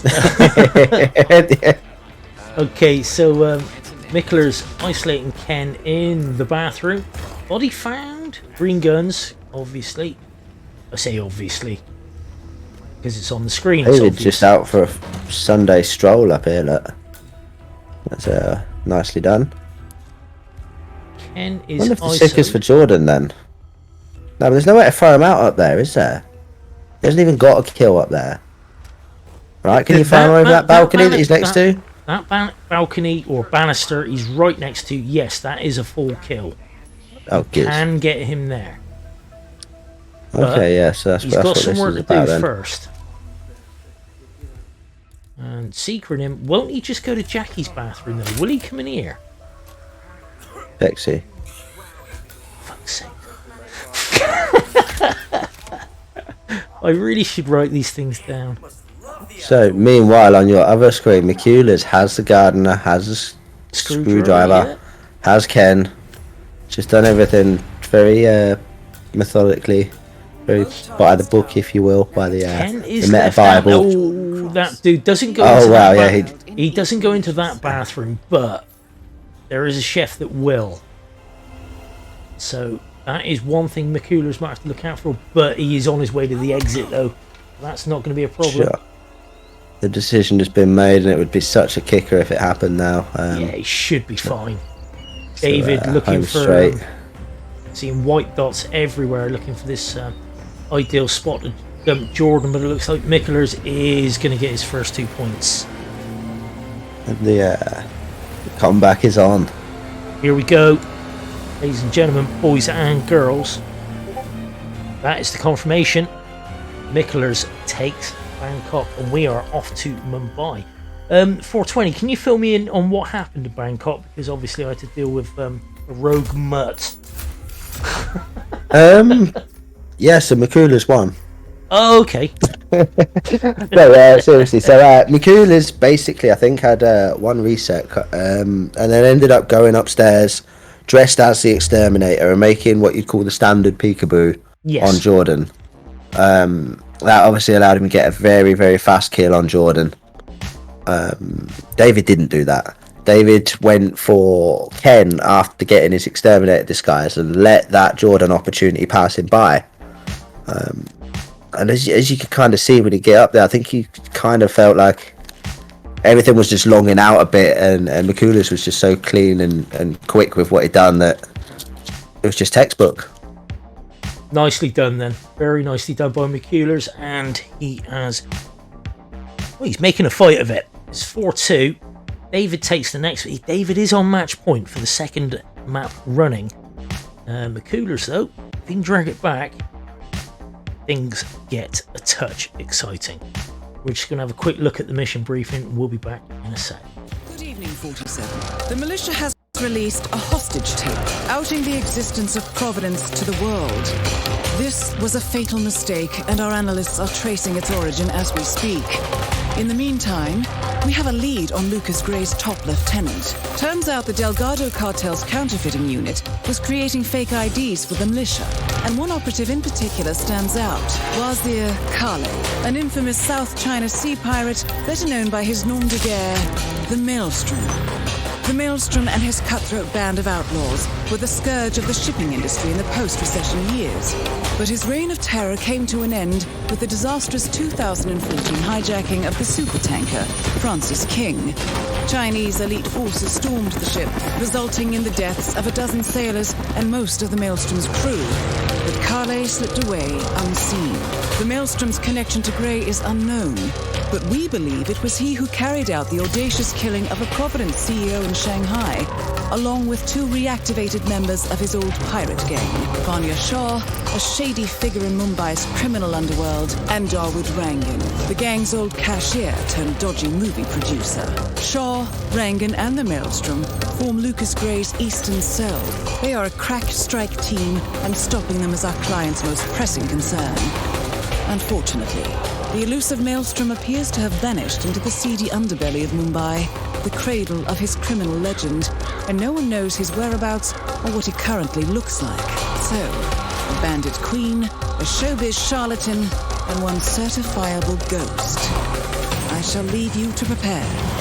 Yeah. Okay, so Mikulers isolating Ken in the bathroom. Body found. Green guns, obviously. I say obviously because it's on the screen. David's just out for a Sunday stroll up here. Look, that's nicely done. Ken I is. wonder if the sick is for Jordan then. No, but there's no way to throw him out up there, is there? He hasn't even got a kill up there. Right, can you throw him over that balcony that he's next to? That balcony or banister he's right next to, yes, that is a full kill. Oh, good. Can get him there. Okay, yeah, so that's he's got some work to do then. first. And secret him. Won't he just go to Jackie's bathroom though? Will he come in here? Pixie. Fuck's sake. I really should write these things down. So, meanwhile, on your other screen, Mikulers has the gardener, has a screwdriver, has Ken. Just done everything very methodically, very by the book, if you will, by the Meta Bible. Oh, that dude doesn't go. Oh into wow, that yeah, he doesn't go into that bathroom, but there is a chef that will. So that is one thing Mikulers might have to look out for. But he is on his way to the exit, though. That's not going to be a problem. Sure. The decision has been made, and it would be such a kicker if it happened now. Yeah, he should be fine. David so, looking for straight. Seeing white dots everywhere, looking for this ideal spot to dump Jordan, but it looks like Mikulers is going to get his first 2 points. And the comeback is on. Here we go, ladies and gentlemen, boys and girls. That is the confirmation. Mikulers takes Bangkok, and we are off to Mumbai. 420, can you fill me in on what happened to Bangkok? Because obviously I had to deal with a rogue mutt. Yeah, so Mikulers won. Oh, okay. No, seriously. So Mikulers basically, I think, had one reset, and then ended up going upstairs, dressed as the exterminator, and making what you'd call the standard peekaboo on Jordan. That obviously allowed him to get a very, very fast kill on Jordan. David didn't do that. David went for Ken after getting his exterminator disguise and let that Jordan opportunity pass him by. And as you could kind of see when he get up there, I think he kind of felt like everything was just longing out a bit, and Mikulers was just so clean and quick with what he'd done that it was just textbook. Nicely done then. Very nicely done by Mikulers, and he has... Well, he's making a fight of it. It's 4-2. David takes the next... David is on match point for the second map running. Mikulers, though, if he can drag it back, things get a touch exciting. We're just going to have a quick look at the mission briefing. We'll be back in a sec. Good evening, 47. The militia has released a hostage tape outing the existence of Providence to the world. This was a fatal mistake, and our analysts are tracing its origin as we speak. In the meantime, we have a lead on Lucas Gray's top lieutenant. Turns out the Delgado cartel's counterfeiting unit was creating fake IDs for the militia, and one operative in particular stands out, Wazir Kale, an infamous South China Sea pirate better known by his nom de guerre, the Maelstrom. The Maelstrom and his cutthroat band of outlaws were the scourge of the shipping industry in the post-recession years. But his reign of terror came to an end with the disastrous 2014 hijacking of the supertanker, Francis King. Chinese elite forces stormed the ship, resulting in the deaths of a dozen sailors and most of the Maelstrom's crew. But Kale slipped away unseen. The Maelstrom's connection to Gray is unknown, but we believe it was he who carried out the audacious killing of a Providence CEO in Shanghai, along with 2 reactivated members of his old pirate gang, Vanya Shah, a shady figure in Mumbai's criminal underworld, and Dawood Rangan, the gang's old cashier turned dodgy movie producer. Shah, Rangan, and the Maelstrom form Lucas Gray's Eastern Cell. They are a crack strike team, and stopping them is our client's most pressing concern. Unfortunately, the elusive Maelstrom appears to have vanished into the seedy underbelly of Mumbai, the cradle of his criminal legend, and no one knows his whereabouts or what he currently looks like. So, a bandit queen, a showbiz charlatan, and one certifiable ghost. I shall leave you to prepare.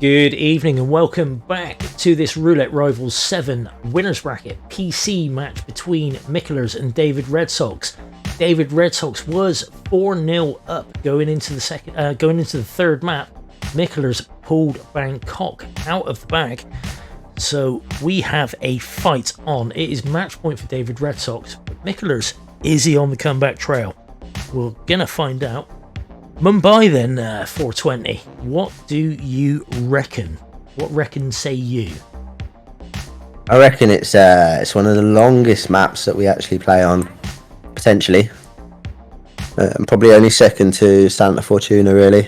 Good evening and welcome back to this Roulette Rivals 7 winners bracket PC match between Mikulers and DavidRedsox. DavidRedsox was 4-0 up going into the third map. Mikulers pulled Bangkok out of the bag, so we have a fight on. It is match point for DavidRedsox, but Mikulers, is he on the comeback trail? We're gonna find out. Mumbai then, 420. What do you reckon? What say you? I reckon it's one of the longest maps that we actually play on, potentially. And probably only second to Santa Fortuna, really.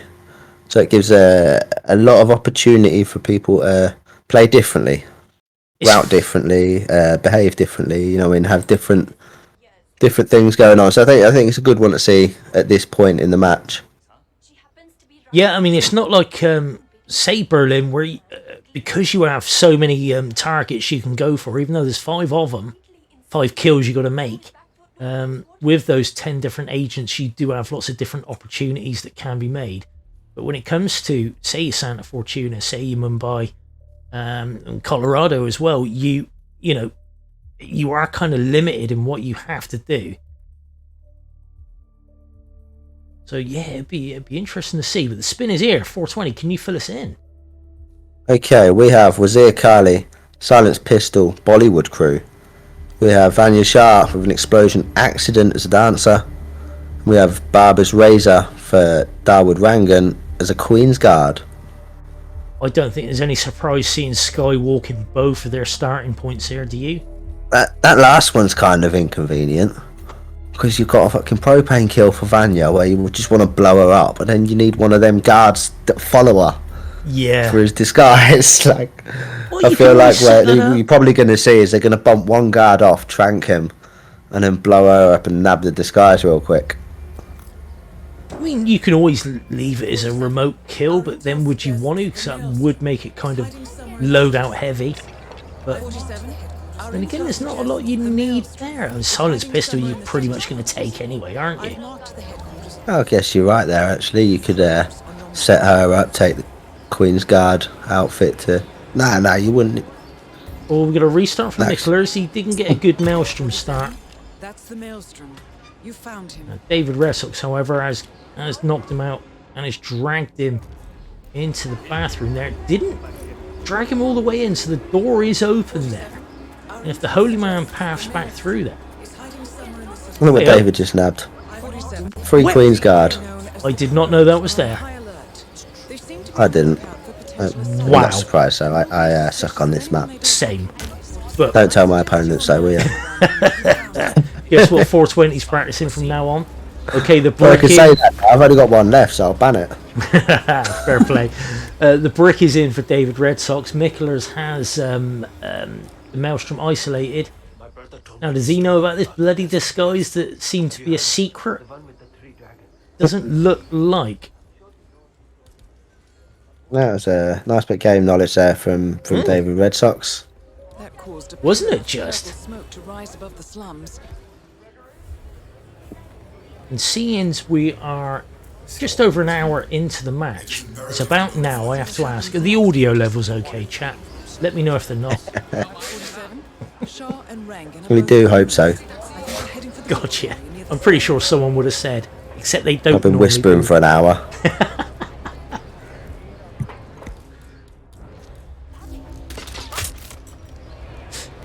So it gives a lot of opportunity for people to play differently, route differently, behave differently, and have different things going on. So I think it's a good one to see at this point in the match. Yeah, I mean, it's not like, say, Berlin, where because you have so many targets you can go for, even though there's 5 of them, 5 kills you got to make. With those 10 different agents, you do have lots of different opportunities that can be made. But when it comes to, say, Santa Fortuna, say, Mumbai, and Colorado as well, you are kind of limited in what you have to do. So yeah, it'd be interesting to see. But the spin is here, 420. Can you fill us in? Okay, we have Wazir Kale, Silenced Pistol, Bollywood crew. We have Vanya Shah with an explosion accident as a dancer. We have Barber's Razor for Dawood Rangan as a Queen's Guard. I don't think there's any surprise seeing Skywalk in both of their starting points here, do you? That last one's kind of inconvenient. Because you've got a fucking propane kill for Vanya where you just want to blow her up, and then you need one of them guards that follow her. Yeah. For his disguise. I feel like what you're probably going to see is they're going to bump one guard off, trank him, and then blow her up and nab the disguise real quick. I mean, you can always leave it as a remote kill, but then would you want to? Because that would make it kind of loadout heavy. But then again, there's not a lot you need there. A silenced pistol you're pretty much going to take anyway, aren't you? I guess you're right there, actually. You could set her up, take the Queen's Guard outfit to... Nah, you wouldn't. Well, we're going to restart from Mikulers. He didn't get a good Maelstrom start. That's the Maelstrom. You found him. DavidRedsox, however, has knocked him out and has dragged him into the bathroom there. Didn't drag him all the way in so the door is open there. And if the holy man paths back through there. Look what David just nabbed. 3 Queen's Guard. I did not know that was there. I didn't. I'm Wow. not surprised, so I suck on this map. Same. But Don't tell my opponents so, will you? guess what 420's practicing from now on? Okay, the Well, I brick can is... say that. I've only got 1 left, so I'll ban it. Fair play. The brick is in for DavidRedsox. Mikulers has the Maelstrom isolated. Now, does he know about this bloody disguise that seemed to be a secret? Doesn't look like. That was a nice bit of game knowledge there from DavidRedsox. Wasn't it just? Smoke to rise above the slums. And seeing we are just over an hour into the match, it's about now I have to ask, are the audio levels okay, chat? Let me know if they're not. We do hope so. Gotcha. I'm pretty sure someone would have said, except they don't. I've been normally whispering do. for an hour.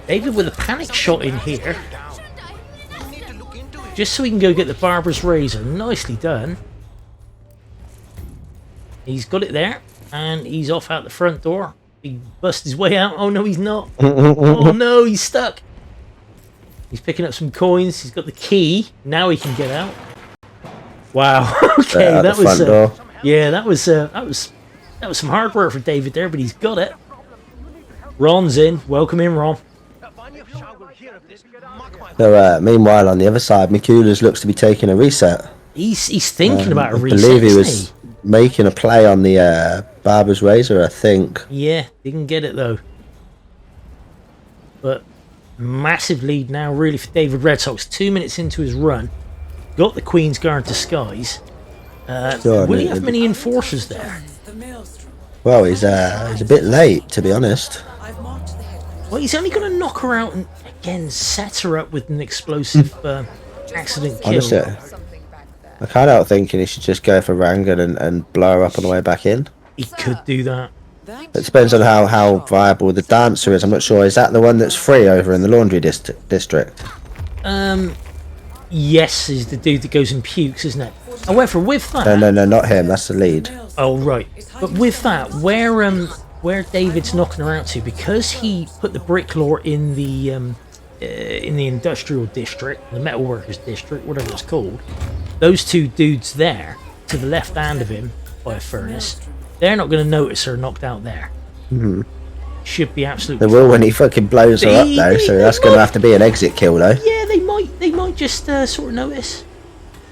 David with a panic shot in here. Just so he can go get the barber's razor. Nicely done. He's got it there. And he's off out the front door. He busts his way out. Oh no, he's not. Oh no, he's stuck. He's picking up some coins. He's got the key. Now he can get out. Wow. Okay, that was yeah, that was some hard work for David there, but he's got it. Ron's in. Welcome in, Ron. So, meanwhile, on the other side, Mikulers looks to be taking a reset. He's thinking about a reset. I believe he was making a play on the barber's razor, I think. Yeah, didn't get it though. But massive lead now, really, for DavidRedsox. 2 minutes into his run, got the Queen's Guard disguise. Will he have many enforcers there? Well, he's a bit late, to be honest. Well, he's only going to knock her out and again set her up with an explosive accident kill. Honestly, I can't help thinking he should just go for Rangan and blow her up on the way back in. He could do that. It depends on how viable the dancer is. I'm not sure. Is that the one that's free over in the laundry district? Yes, is the dude that goes and pukes, isn't it? However, with that... No, not him. That's the lead. Oh, right. But with that, where David's knocking her out to, because he put the bricklaw in the industrial district, the metalworkers district, whatever it's called, those two dudes there, to the left hand of him, by a furnace, they're not going to notice her knocked out there. Mm-hmm. Should be absolutely They will when he fucking blows her up, though, so that's going to have to be an exit kill, though. Yeah, they might just sort of notice.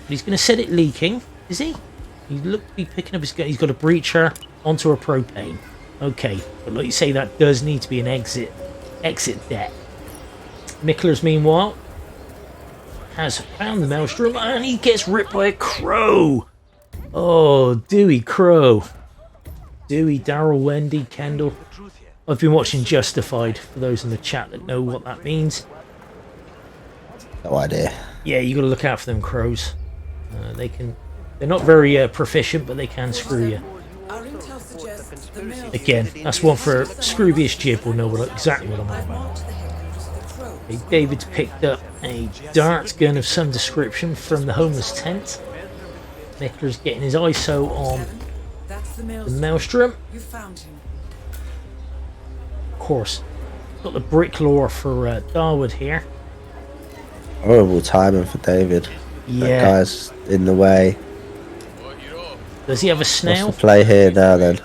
But he's going to set it leaking, is he? He looked to be picking up his gun. He's got to breach her onto a propane. Okay, but like you say, that does need to be an exit deck. Mikulers, meanwhile, has found the Maelstrom, and he gets ripped by a crow. Oh, Dewey Crow. Dewey, Daryl, Wendy, Kendall. I've been watching Justified, for those in the chat that know what that means. No idea. Yeah, you got to look out for them crows. They're not very proficient, but they can screw you. Again, that's one for Scroobius Jib will know exactly what I'm on about. Okay, David's picked up a dart gun of some description from the homeless tent. Mikulers getting his ISO on the Maelstrom. Of course, got the bricklaw for Darwood here. Horrible timing for David. Yeah. That guy's in the way. Does he have a snail? What's the play here now, then?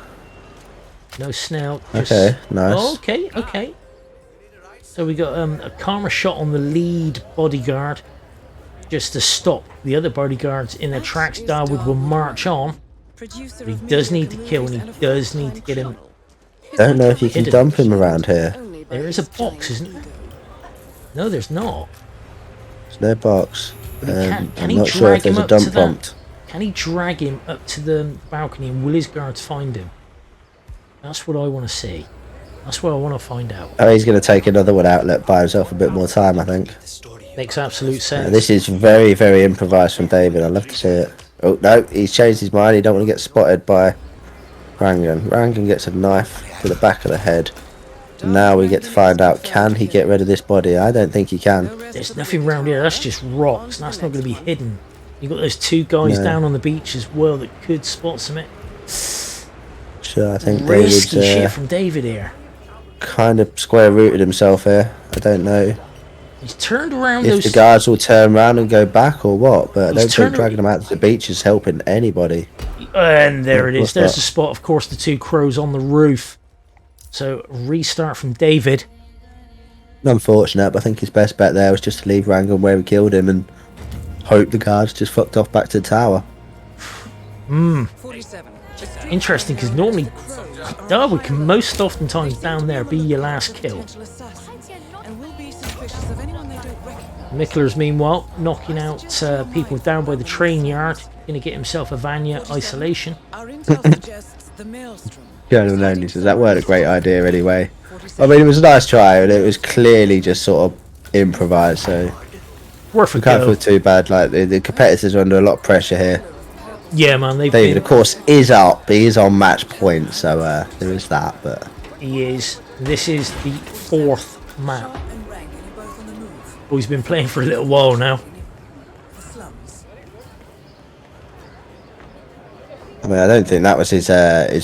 No snail. Okay, nice. Oh, okay. So we got a karma shot on the lead bodyguard, just to stop the other bodyguards in their tracks. Darwood will march on, but he does need to kill, and he does need to get him. Don't know if you can dump him around here. There is a box, isn't there? No, there's not. There's no box. Can I'm he not sure if there's a dump prompt. Can he drag him up to the balcony, and will his guards find him? That's what I want to see. That's what I want to find out. Oh, he's going to take another one out, let buy himself a bit more time, I think. Makes absolute sense. This is very, very improvised from David. I'd love to see it. Oh, no, he's changed his mind. He don't want to get spotted by Rangan. Rangan gets a knife to the back of the head. And now we get to find out, can he get rid of this body? I don't think he can. There's nothing around here. That's just rocks. That's not going to be hidden. You've got those two guys down on the beach as well that could spot something. Sure, I think Risky David's shit from David here. kind of square rooted himself here. I don't know He's turned around if those... the guards will turn around and go back or what, but I don't think dragging them out to the beach is helping anybody. And there it is. What's There's that? the spot. Of course, the two crows on the roof. So, restart from David. Unfortunate, but I think his best bet there was just to leave Rangan where we killed him and hope the guards just fucked off back to the tower. Interesting, because normally Darwin can most oftentimes down there be your last kill. Mikulers, meanwhile, knocking out people down by the train yard. Going to get himself a Vanya isolation. Colonel Lonely says that weren't a great idea anyway. I mean, it was a nice try, and it was clearly just sort of improvised, so worth a we can't go. feel too bad. Like the competitors are under a lot of pressure here. Yeah, man, they've David, been... of course, is up. He is on match point, so there is that. But He is. This is the 4th map. Oh, he's been playing for a little while now. I mean, I don't think that was his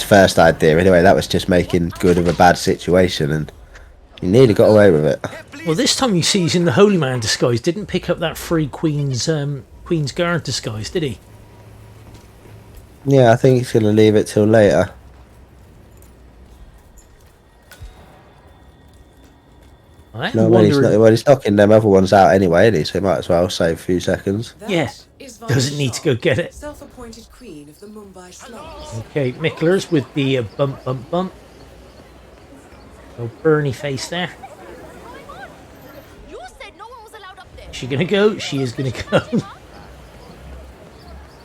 first idea. Anyway, that was just making good of a bad situation, and he nearly got away with it. Well, this time you see he's in the Holy Man disguise. Didn't pick up that free Queen's Guard disguise, did he? Yeah, I think he's going to leave it till later. No, he's knocking them other ones out anyway, isn't he? So he might as well save a few seconds. Yeah, doesn't need to go get it. Okay, Mikulers with the bump. Oh, Bernie face there. Is she gonna go? She is gonna go.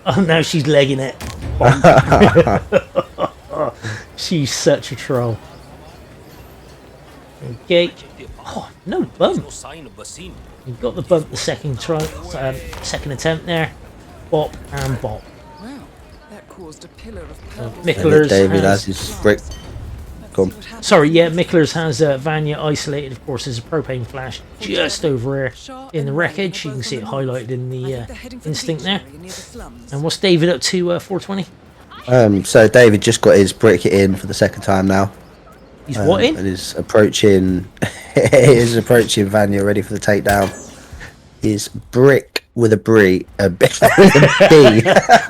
Oh, now she's legging it. She's such a troll. Okay. Oh, no bump. You got the bump the second try, second attempt there. Bop and bop. Wow, that caused a pillar of Mikulers David has his brick. Come. Sorry, yeah, Mikulers has Vanya isolated. Of course, there's a propane flash just over here in the wreckage. You can see it highlighted in the instinct there. And what's David up to, 420? So David just got his brick in for the second time now. He's what in? And is approaching Vanya, ready for the takedown. His brick with a brie, a B.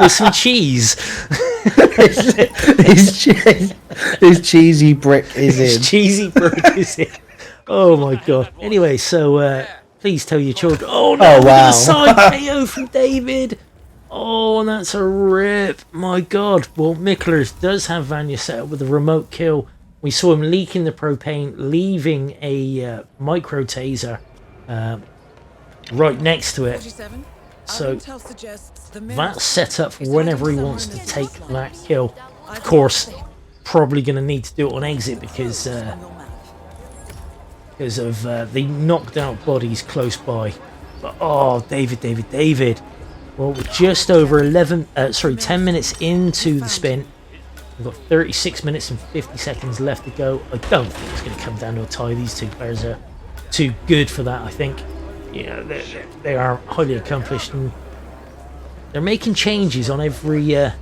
With some cheese. his cheesy brick is in. His cheesy brick is in. Oh my god. Anyway, so please tell your children. Oh no, look at the side KO from David. Oh, and that's a rip. My god. Well, Mikulers does have Vanya set up with a remote kill. We saw him leaking the propane, leaving a micro taser right next to it. So that's set up for whenever he wants to take that kill. Of course, probably going to need to do it on exit because of the knocked out bodies close by. But oh, David. Well, we're just over 10 minutes into the spin. We've got 36 minutes and 50 seconds left to go. I don't think it's going to come down to a tie. These two players are too good for that, I think. You know, they are highly accomplished and they're making changes on every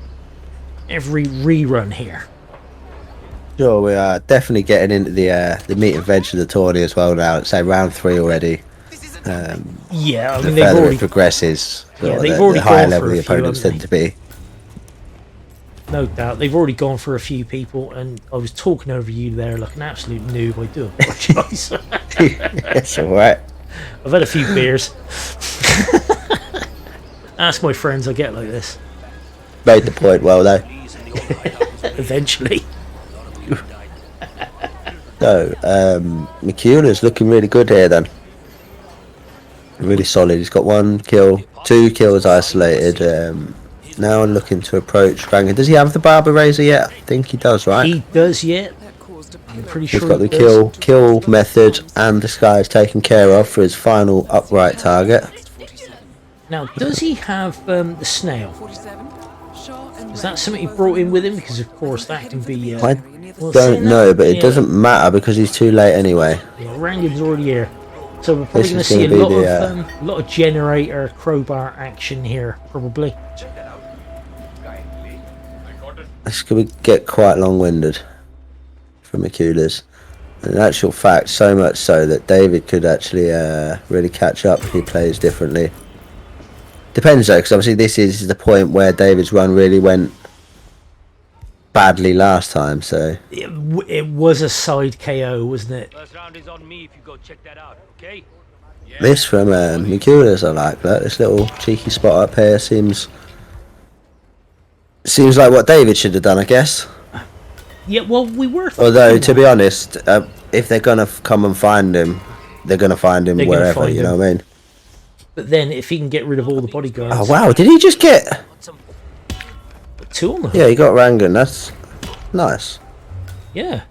rerun here. Sure, we are definitely getting into the meat and veg of the tourney as well now. It's say round 3 already. Yeah, I the mean, they've further already it progresses, they've the already higher gone level for the a few, opponents haven't tend to be. No doubt. They've already gone for a few people, and I was talking over you there like an absolute noob. I do apologise. It's alright. I've had a few beers. Ask my friends, I get like this. Made the point well, though. Eventually. So, Mikulers looking really good here then. Really solid. He's got 1 kill, 2 kills isolated. Now looking to approach Rangan. Does he have the barber razor yet? I think he does, right? He does yet. I'm pretty sure he's got the does. kill method and disguise taken care of for his final upright target. Now, does he have the snail? Is that something he brought in with him? Because of course that can be... I don't know, but it doesn't matter because he's too late anyway. Yeah, Rangan's already here. So we're probably going to see a lot of generator crowbar action here, probably. This could get quite long-winded from Mikulers. In actual fact, so much so that David could actually really catch up if he plays differently. Depends though, because obviously this is the point where David's run really went badly last time. So it was a side KO, wasn't it? First round is on me if you go check that out, okay? This from Mikulers, I like that. This little cheeky spot up here seems like what David should have done, I guess. Yeah, well, we were. Although, to be honest, if they're gonna come and find him, they're gonna find him wherever. You know what I mean? But then, if he can get rid of all the bodyguards. Oh wow! Did he just get 2 on the hook? Yeah, he got Rangan. That's nice. Yeah.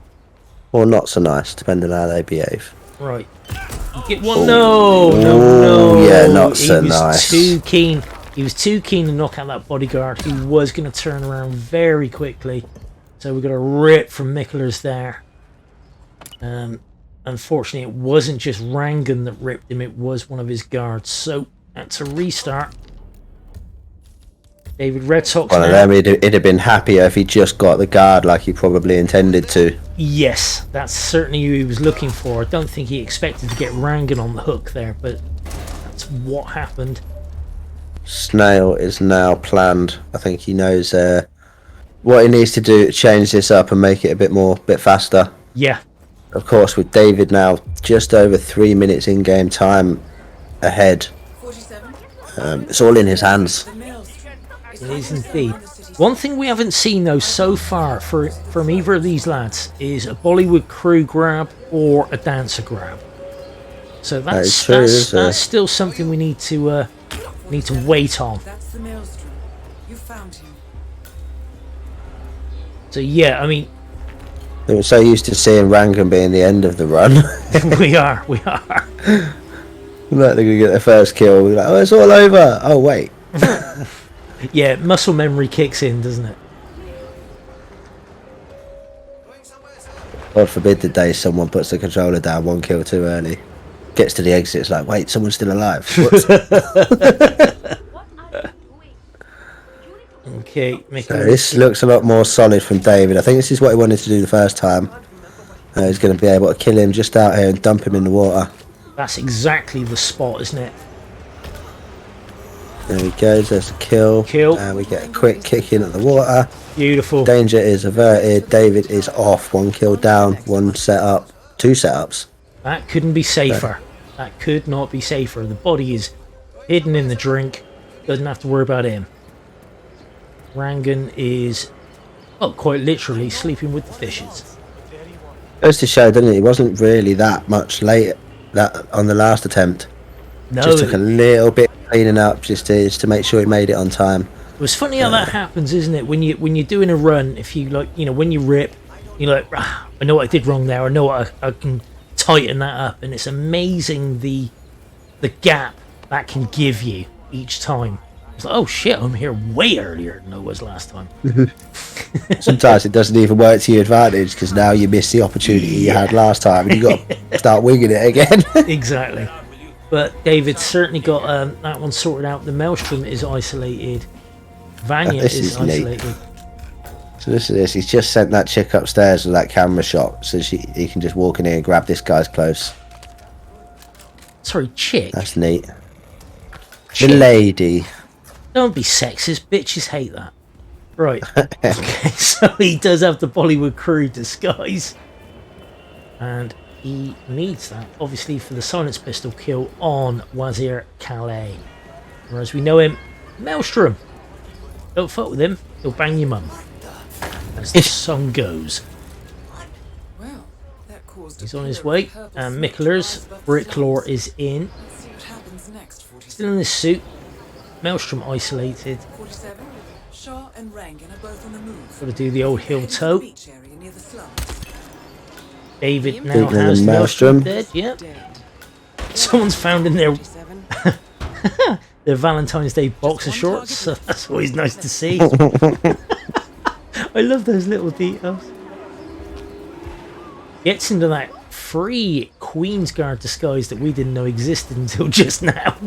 Or not so nice, depending on how they behave. Right. Get one. No. Yeah, not so nice. He was too keen to knock out that bodyguard. He was going to turn around very quickly. So we got a rip from Mikulers there. Unfortunately, it wasn't just Rangan that ripped him. It was one of his guards. So that's a restart. DavidRedsox. One of them, he'd have been happier if he just got the guard like he probably intended to. Yes, that's certainly who he was looking for. I don't think he expected to get Rangan on the hook there, but that's what happened. Snail is now planned. I think he knows what he needs to do to change this up and make it a bit faster. Yeah. Of course, with David now just over 3 minutes in-game time ahead. It's all in his hands. It is indeed. One thing we haven't seen though so far from either of these lads is a Bollywood crew grab or a dancer grab. So that's still something we need to wait on. So yeah, I mean, they were so used to seeing Rangan being the end of the run. we are. Like they're gonna get their first kill. We're like, oh, it's all over. Oh wait. Yeah, muscle memory kicks in, doesn't it? God forbid the day someone puts the controller down 1 kill too early. Gets to the exit, it's like, wait, someone's still alive. Okay, so this looks a lot more solid from David. I think this is what he wanted to do the first time. He's going to be able to kill him just out here and dump him in the water. That's exactly the spot, isn't it? There he goes, there's a kill. And we get a quick kick in at the water. Beautiful. Danger is averted. David is off. 1 kill down, 1 setup, 2 setups. That couldn't be safer. That could not be safer. The body is hidden in the drink. Doesn't have to worry about him. Rangan is, well, quite literally sleeping with the fishes. Goes to show, doesn't it? He wasn't really that much late on the last attempt. No, just took a little bit of cleaning up just to make sure he made it on time. It was funny how that happens, isn't it? When you're doing a run, if you when you rip, you're like, I know what I did wrong there. I know what I can tighten that up, and it's amazing the gap that can give you each time. It's like, oh shit, I'm here way earlier than I was last time. Sometimes it doesn't even work to your advantage because now you miss the opportunity you had last time and you got to start winging it again. Exactly. But David certainly got that one sorted out. The Maelstrom is isolated. Vanya is isolated. Neat. So this is this. He's just sent that chick upstairs with that camera shot so he can just walk in here and grab this guy's close. Sorry, chick? That's neat. Chick. The lady. Don't be sexist. Bitches hate that. Right. Okay, so he does have the Bollywood crew disguise. And he needs that, obviously, for the silence pistol kill on Wazir Calais. Whereas we know him, Maelstrom. Don't fuck with him, he'll bang your mum. As the song goes. He's on his way, and Mikulers, Bricklaw is in. Still in this suit. Maelstrom isolated. Got to do the old heel toe. David now has Maelstrom dead. Yep. Someone's found in their their Valentine's Day boxer shorts, so that's always nice to see. I love those little details. Gets into that free Queensguard disguise that we didn't know existed until just now.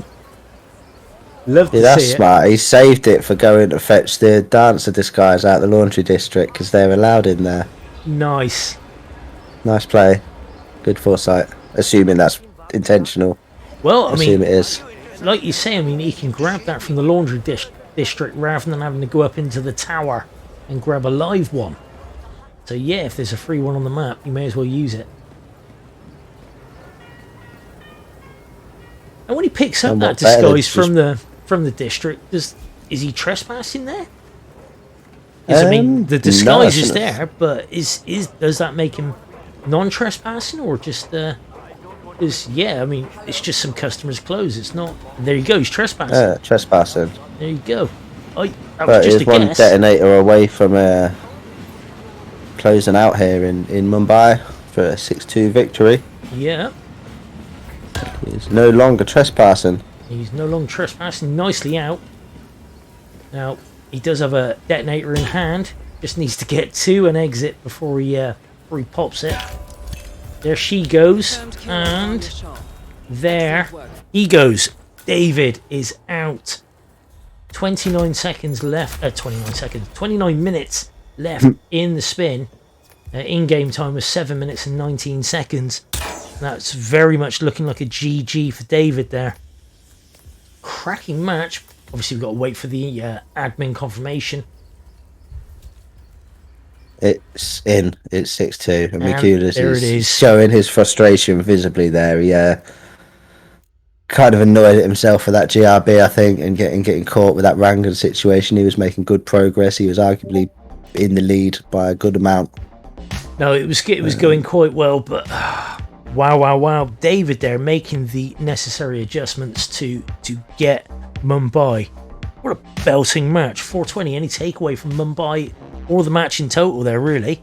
Love to see that's it. smart. He saved it for going to fetch the dancer disguise out the laundry district because they're allowed in there. Nice. Nice play. Good foresight. Assuming that's intentional. Well, I assume mean, it is. like you say, I mean, he can grab that from the laundry district rather than having to go up into the tower and grab a live one. So yeah, if there's a free one on the map, you may as well use it. And when he picks up that disguise from the district, is he trespassing there? I mean, the disguise is there, but does that make him non-trespassing or just yeah, I mean, it's just some customers' clothes. It's not. There you go. He's trespassing. Trespassing. There you go. That But was just he's a one guess. detonator away from closing out here in Mumbai for a 6-2 victory. Yeah. He's no longer trespassing. He's no longer trespassing. Nicely out. Now he does have a detonator in hand. Just needs to get to an exit before he pops it. There she goes, and there he goes. David is out. 29 seconds left. 29 minutes left in the spin. In-game time was 7 minutes and 19 seconds. That's very much looking like a GG for David there. Cracking match. Obviously, we've got to wait for the admin confirmation. It's in. It's 6-2. And And Mikulers there it is. showing his frustration visibly there. He kind of annoyed at himself for that GRB, I think, and getting caught with that Rangan situation. He was making good progress. He was arguably in the lead by a good amount. No, it was going quite well, but wow. David there making the necessary adjustments to get Mumbai. What a belting match. 420. Any takeaway from Mumbai or the match in total there, really?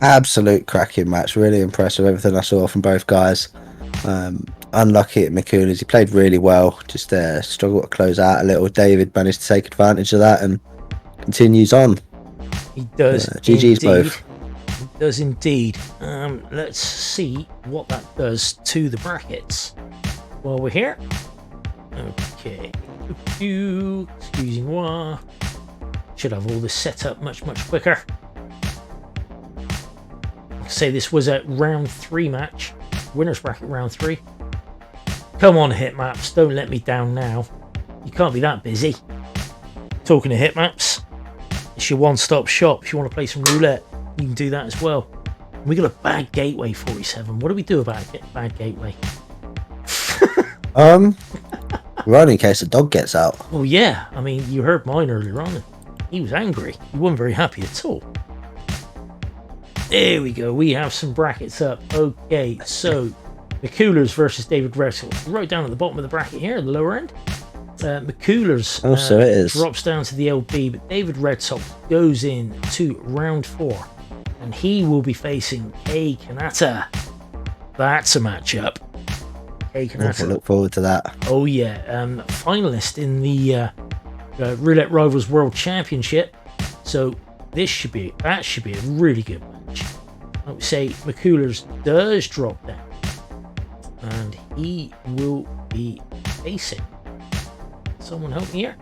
Absolute cracking match. Really impressive. Everything I saw from both guys. Unlucky at Mikulers. He played really well. Just struggled to close out a little. David managed to take advantage of that and continues on. He does. GG's both. He does indeed. Let's see what that does to the brackets while we're here. Okay. Excusez moi. Should have all this set up much quicker. Say this was a round 3 match. Winners bracket round 3. Come on, Hitmaps, don't let me down now. You can't be that busy. Talking to Hitmaps, it's your one-stop shop. If you want to play some roulette, you can do that as well. We got a bad gateway, 47. What do we do about it? Bad gateway. Run in case the dog gets out. Well, yeah. I mean, you heard mine earlier on. He was angry. He wasn't very happy at all. There we go. We have some brackets up. Okay, so Mikulers versus DavidRedsox. Right down at the bottom of the bracket here, the lower end. Mikulers so it is. drops down to the LB, but DavidRedsox goes in to round 4, and he will be facing Kei Kanata. That's a matchup. Kei Kanata. I look forward to that. Oh yeah, finalist in the Roulette Rivals World Championship. So that should be a really good match. I would say Mikulers does drop down, and he will be facing. Someone help me here.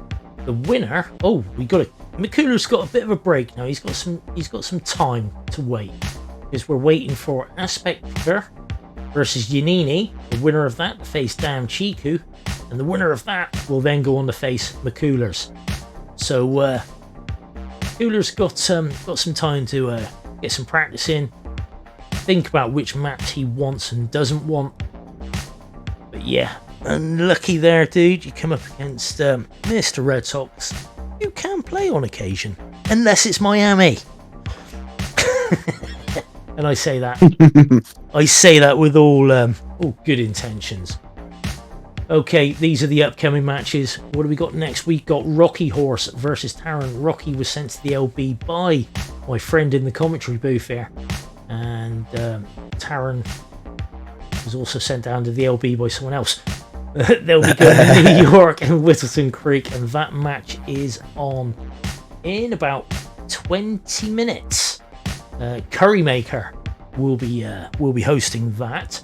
The winner. Oh, Mikulers got a bit of a break now. He's got some time to wait because we're waiting for Aspector versus Yanini. The winner of that to face Damn Chiku, and the winner of that will then go on to face Mikulers. So Mikulers got some time to get some practice in, think about which match he wants and doesn't want. But yeah, unlucky there, dude. You come up against Mr. Red Sox, who can play on occasion, unless it's Miami. And I say that with all good intentions. Okay, these are the upcoming matches. What do we got next? We got Rocky Horse versus Taron. Rocky was sent to the LB by my friend in the commentary booth here, and Taron was also sent down to the LB by someone else. They'll be going to New York and Whittleton Creek, and that match is on in about 20 minutes. Currymaker will be hosting that.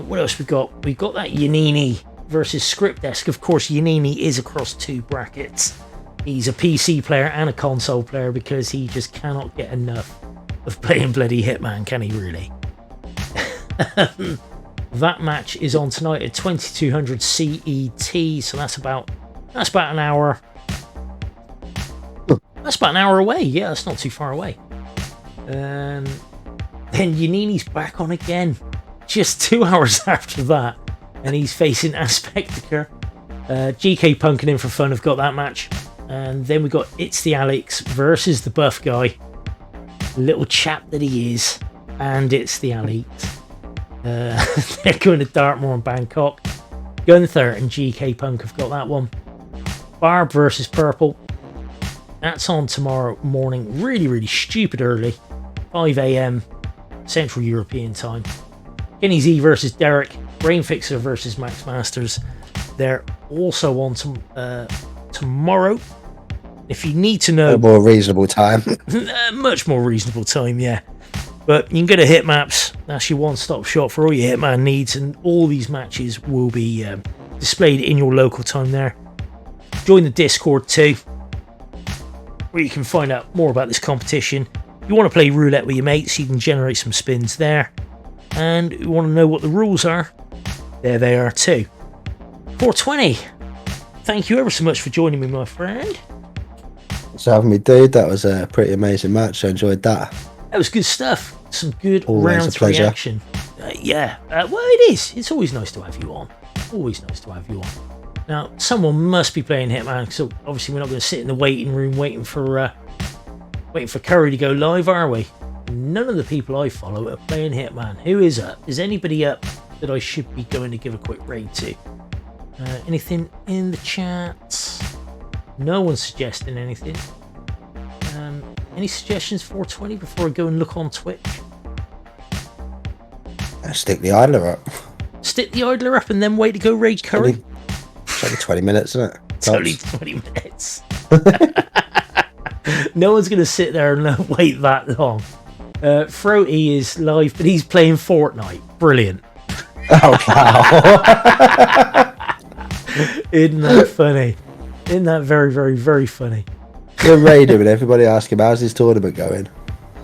What else we got? We got that Yanini versus Script Desk. Of course, Yanini is across 2 brackets. He's a PC player and a console player because he just cannot get enough of playing bloody Hitman, can he really? That match is on tonight at 2200 CET, so that's about an hour. That's about an hour away. Yeah, that's not too far away. Then Yanini's back on again, just 2 hours after that, and he's facing Aspectica. GK Punkin' In For Fun have got that match, and then we got It's the Alex versus the buff guy, little chap that he is, and It's the Alex. They're going to Dartmoor and Bangkok. Gunther and GK Punk have got that one. Barb versus Purple. That's on tomorrow morning, really stupid early, 5 a.m. Central European time. Kenny Z versus Derek. Brainfixer versus Max Masters. They're also on tomorrow. If you need to know... A more reasonable time. Much more reasonable time, yeah. But you can go to Hitmaps. That's your one-stop shop for all your Hitman needs, and all these matches will be displayed in your local time there. Join the Discord too, where you can find out more about this competition. If you want to play roulette with your mates, you can generate some spins there. And you want to know what the rules are, there they are too. 420. Thank you ever so much for joining me, my friend. Thanks for having me, dude. That was a pretty amazing match. I enjoyed that. That was good stuff. Some good Always round a 3 pleasure. action. Yeah. Well, it is. It's always nice to have you on. Always nice to have you on. Now, someone must be playing Hitman, so obviously we're not going to sit in the waiting room waiting for Curry to go live, are we? None of the people I follow are playing Hitman. Who is up? Is anybody up that I should be going to give a quick raid to? Anything in the chat? No one's suggesting anything. Any suggestions for 420 before I go and look on Twitch? Stick the idler up. Stick the idler up and then wait to go raid Curry? It's only 20 minutes, isn't it? It's only 20 minutes. No one's going to sit there and wait that long. Throaty is live, but he's playing Fortnite. Brilliant. Oh, wow. Isn't that funny? Isn't that very, very funny? We'll raid him and everybody ask him, how's his tournament going?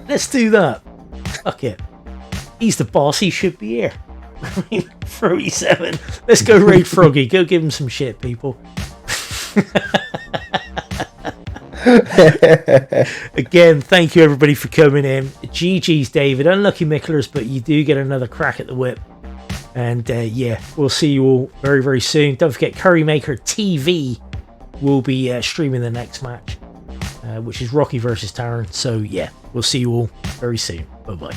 Let's do that. Fuck it. He's the boss, he should be here. Throaty 7. Let's go raid Froggy. Go give him some shit, people. Again, thank you everybody for coming in. GG's David. Unlucky Mikulers, but you do get another crack at the whip. And yeah, we'll see you all very, very soon. Don't forget, Currymaker TV will be streaming the next match, which is Rocky versus Taron. So yeah, we'll see you all very soon. Bye bye.